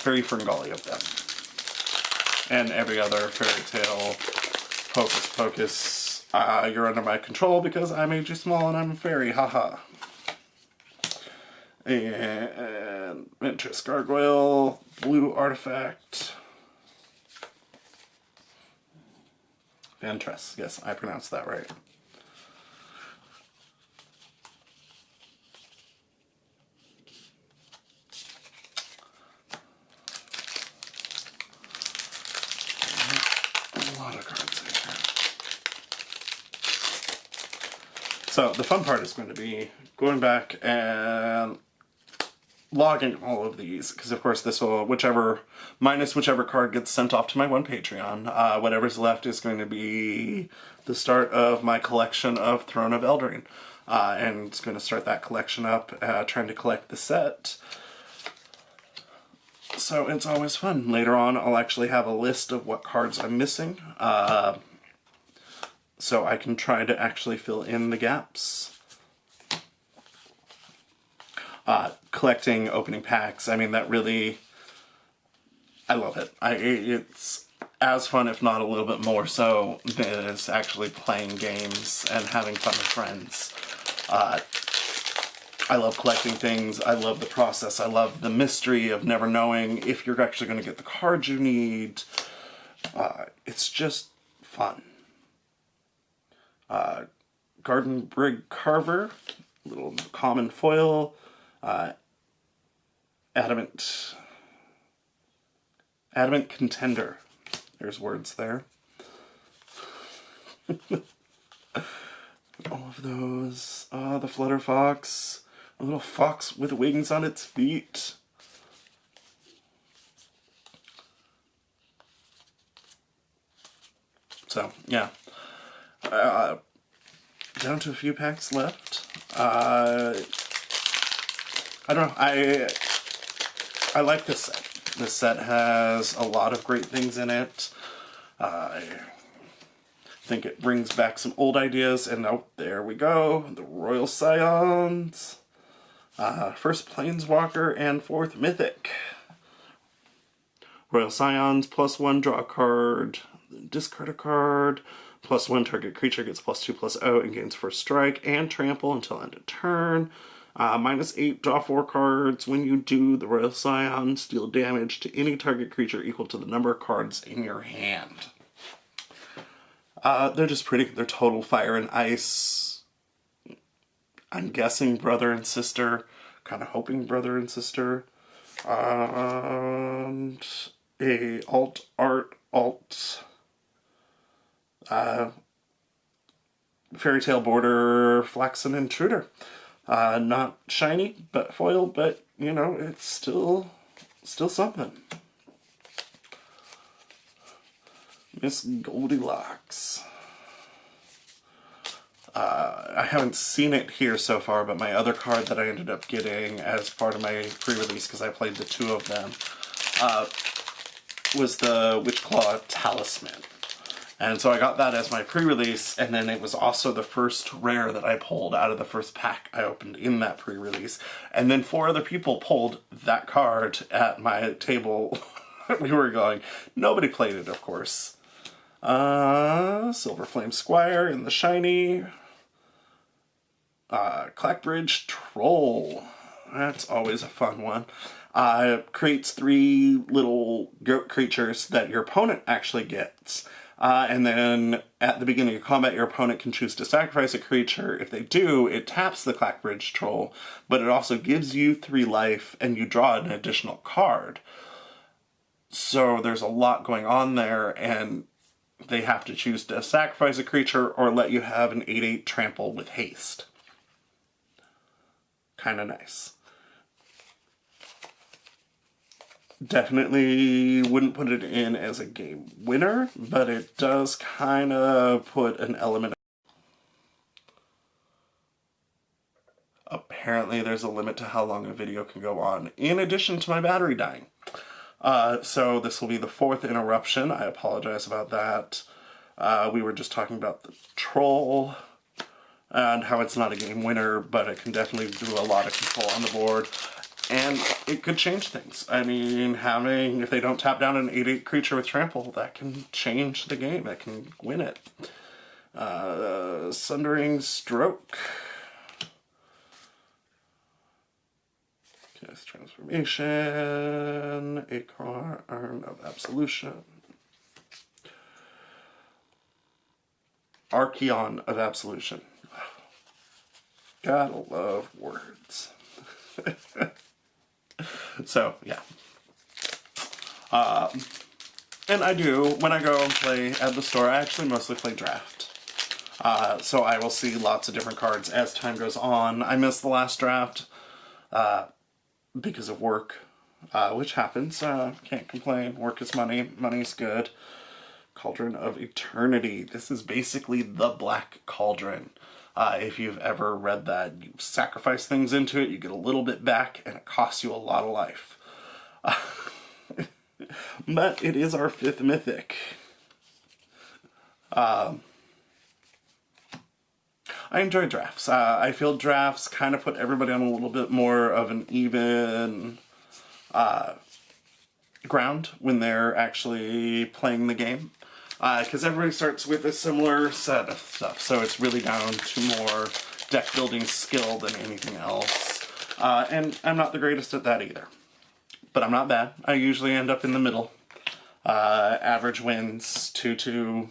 [SPEAKER 1] Very Ferngully of them. And every other fairy tale, Hocus Pocus, you're under my control because I made you small and I'm a fairy, haha. And Ventress Gargoyle, blue artifact. Ventress, yes, I pronounced that right. A lot of cards in here. So the fun part is going to be going back and logging all of these, because of course this will, minus whichever card gets sent off to my one Patreon, whatever's left is going to be the start of my collection of Throne of Eldraine. And it's going to start that collection up, trying to collect the set. So it's always fun. Later on I'll actually have a list of what cards I'm missing, so I can try to actually fill in the gaps. Collecting opening packs, I mean, that really, I love it. It's as fun, if not a little bit more so, as actually playing games and having fun with friends. I love collecting things, I love the process, I love the mystery of never knowing if you're actually going to get the cards you need. It's just fun. Garden Brig Carver, little common foil. Adamant Contender. There's words there. All of those. The Flutter Fox. A little fox with wings on its feet. So, yeah. Down to a few packs left. I don't know, I like this set. This set has a lot of great things in it. I think it brings back some old ideas, and oh, there we go, the Royal Scions. First Planeswalker and fourth Mythic. Royal Scions, +1, draw a card, discard a card, +1, target creature gets +2/+0 and gains first strike and trample until end of turn. -8, draw 4 cards. When you do, the Royal Scions deal damage to any target creature equal to the number of cards in your hand. They're just pretty. They're total fire and ice. I'm guessing brother and sister. Kind of hoping brother and sister. And a alt fairy tale border Flaxen Intruder. Not shiny, but foil, but, you know, it's still something. Miss Goldilocks. I haven't seen it here so far, but my other card that I ended up getting as part of my pre-release, because I played the 2 of them, was the Witchclaw Talisman. And so I got that as my pre-release, and then it was also the first rare that I pulled out of the first pack I opened in that pre-release. And then 4 other people pulled that card at my table. We were going. Nobody played it, of course. Silver Flame Squire in the shiny. Clackbridge Troll. That's always a fun one. Creates 3 little goat creatures that your opponent actually gets. And then at the beginning of combat, your opponent can choose to sacrifice a creature. If they do, it taps the Clackbridge Troll, but it also gives you 3 life, and you draw an additional card. So there's a lot going on there, and they have to choose to sacrifice a creature or let you have an 8/8 trample with haste. Kind of nice. Definitely wouldn't put it in as a game winner, but it does kind of put an element. Apparently there's a limit to how long a video can go on, in addition to my battery dying. So this will be the 4th interruption. I apologize about that. We were just talking about the troll and how it's not a game winner, but it can definitely do a lot of control on the board. And it could change things. I mean, if they don't tap down an 8/8 creature with trample, that can change the game. That can win it. Sundering Stroke. Cast Transformation. Acorn of Absolution. Archeon of Absolution. Gotta love words. So, yeah. And I do, when I go and play at the store, I actually mostly play draft. So I will see lots of different cards as time goes on. I missed the last draft because of work, which happens. Can't complain. Work is money. Money's good. Cauldron of Eternity. This is basically the Black Cauldron. If you've ever read that, you sacrifice things into it, you get a little bit back, and it costs you a lot of life. But it is our 5th mythic. I enjoy drafts. I feel drafts kind of put everybody on a little bit more of an even ground when they're actually playing the game. Because everybody starts with a similar set of stuff, so it's really down to more deck building skill than anything else. And I'm not the greatest at that either. But I'm not bad. I usually end up in the middle. Average wins, 2-2,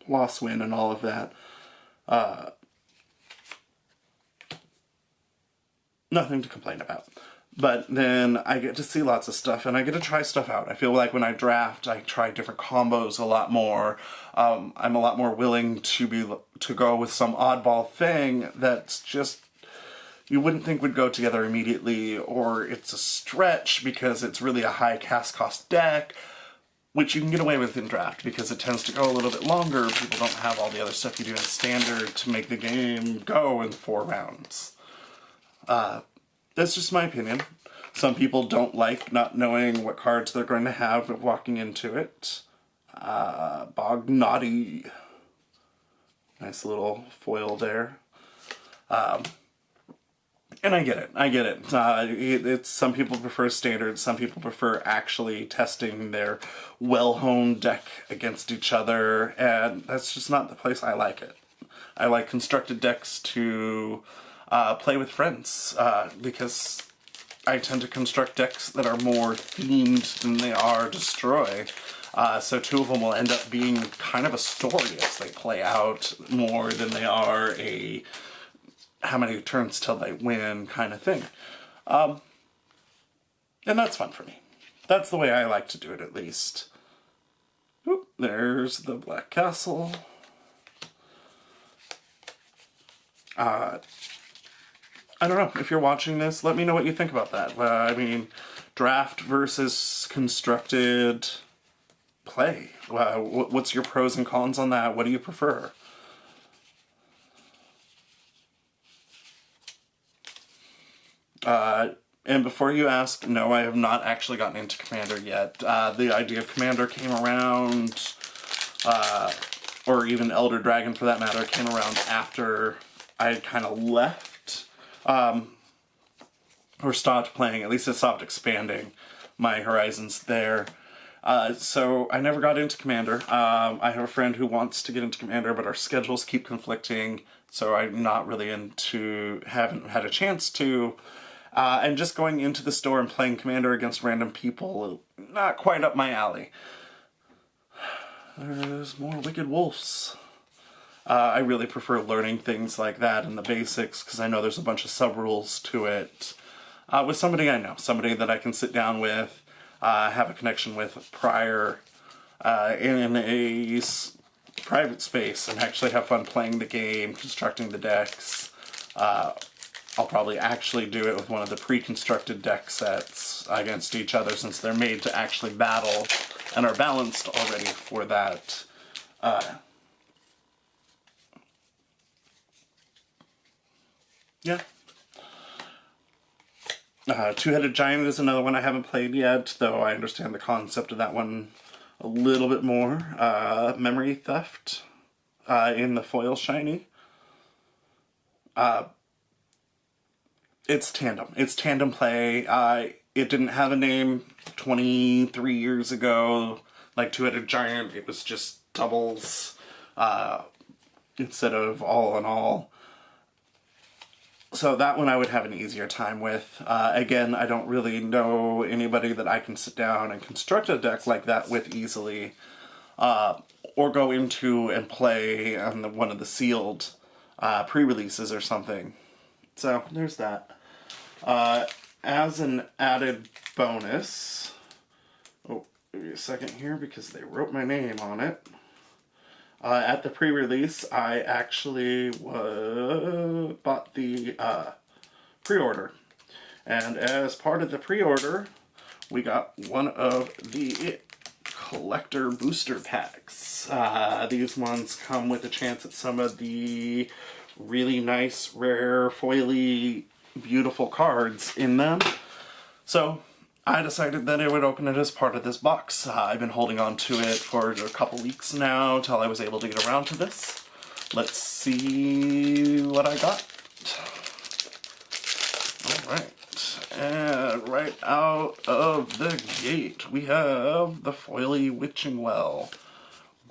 [SPEAKER 1] loss win, and all of that. Nothing to complain about. But then I get to see lots of stuff, and I get to try stuff out. I feel like when I draft, I try different combos a lot more. I'm a lot more willing to go with some oddball thing that's just you wouldn't think would go together immediately, or it's a stretch because it's really a high cast cost deck, which you can get away with in draft because it tends to go a little bit longer. People don't have all the other stuff you do in standard to make the game go in 4 rounds. That's just my opinion. Some people don't like not knowing what cards they're going to have walking into it. Bog Naughty. Nice little foil there. And I get it. It's some people prefer standard. Some people prefer actually testing their well-honed deck against each other. And that's just not the place I like it. I like constructed decks to play with friends, because I tend to construct decks that are more themed than they are destroy. So 2 of them will end up being kind of a story as they play out more than they are a how many turns till they win kind of thing. And that's fun for me. That's the way I like to do it, at least. Oop, there's the Black Castle. I don't know, if you're watching this, let me know what you think about that. I mean, draft versus constructed play. What's your pros and cons on that? What do you prefer? And before you ask, no, I have not actually gotten into Commander yet. The idea of Commander came around, or even Elder Dragon for that matter, came around after I had kind of left. Or stopped playing, at least it stopped expanding my horizons there. So I never got into Commander. I have a friend who wants to get into Commander, but our schedules keep conflicting, so I'm not really haven't had a chance to. And just going into the store and playing Commander against random people, not quite up my alley. There's more Wicked Wolves. I really prefer learning things like that in the basics because I know there's a bunch of sub-rules to it. With somebody I know, somebody that I can sit down with, have a connection with prior, in a private space and actually have fun playing the game, constructing the decks. I'll probably actually do it with one of the pre-constructed deck sets against each other since they're made to actually battle and are balanced already for that. Yeah. Two-Headed Giant is another one I haven't played yet, though I understand the concept of that one a little bit more. Memory Theft in the foil shiny. It's tandem. It's tandem play. It didn't have a name 23 years ago. Like Two-Headed Giant, it was just doubles instead of all in all. So that one I would have an easier time with. Again, I don't really know anybody that I can sit down and construct a deck like that with easily. Or go into and play on one of the sealed pre-releases or something. So, there's that. As an added bonus... Oh, give me a second here because they wrote my name on it. At the pre-release, I actually bought the pre-order. And as part of the pre-order, we got one of the collector booster packs. These ones come with a chance at some of the really nice, rare, foily, beautiful cards in them. So I decided that I would open it as part of this box. I've been holding on to it for a couple weeks now till I was able to get around to this. Let's see what I got. Alright, and right out of the gate we have the foily Witching Well.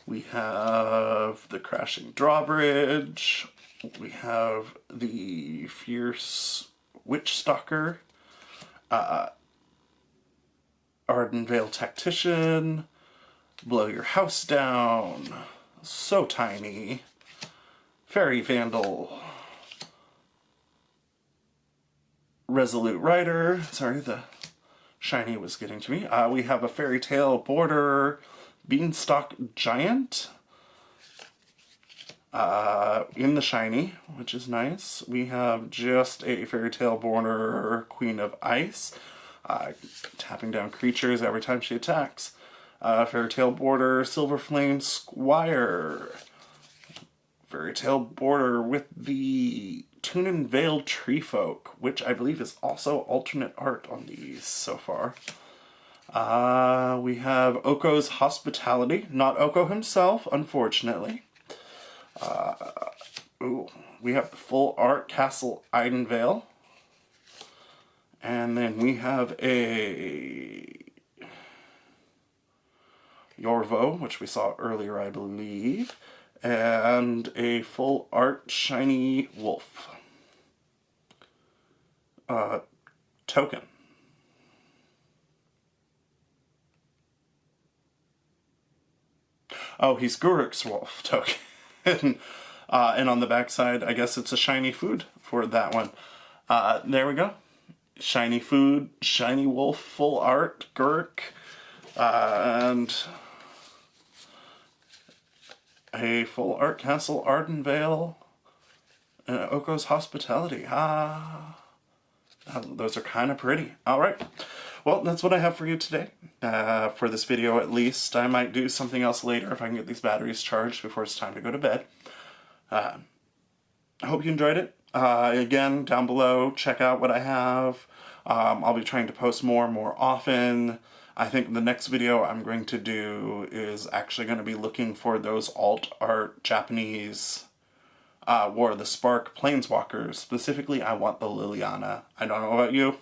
[SPEAKER 1] We have the Crashing Drawbridge. We have the Fierce Witch Stalker. Ardenvale Tactician, Blow Your House Down, So Tiny, Fairy Vandal, Resolute Rider, sorry, the shiny was getting to me. We have a Fairy Tale Border Beanstalk Giant in the shiny, which is nice. We have just a Fairy Tale Border Queen of Ice. Tapping down creatures every time she attacks. Fairy Tale Border, Silver Flame Squire. Fairy Tale Border with the Tunin Vale Treefolk, which I believe is also alternate art on these so far. We have Oko's Hospitality. Not Oko himself, unfortunately. We have the full art Castle Idenvale. And then we have a Yorvo, which we saw earlier, I believe, and a full art shiny wolf. Token. Oh, he's Guruk's wolf token. And on the backside, I guess it's a shiny food for that one. There we go. Shiny food, shiny wolf, full art, Gurk, and a full art Castle Ardenvale, and Oko's Hospitality. Those are kind of pretty. Alright, well, that's what I have for you today. For this video at least. I might do something else later if I can get these batteries charged before it's time to go to bed. I hope you enjoyed it. Again, down below, check out what I have. I'll be trying to post more often. I think the next video I'm going to do is actually going to be looking for those alt art Japanese War of the Spark Planeswalkers. Specifically, I want the Liliana. I don't know about you,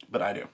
[SPEAKER 1] but I do.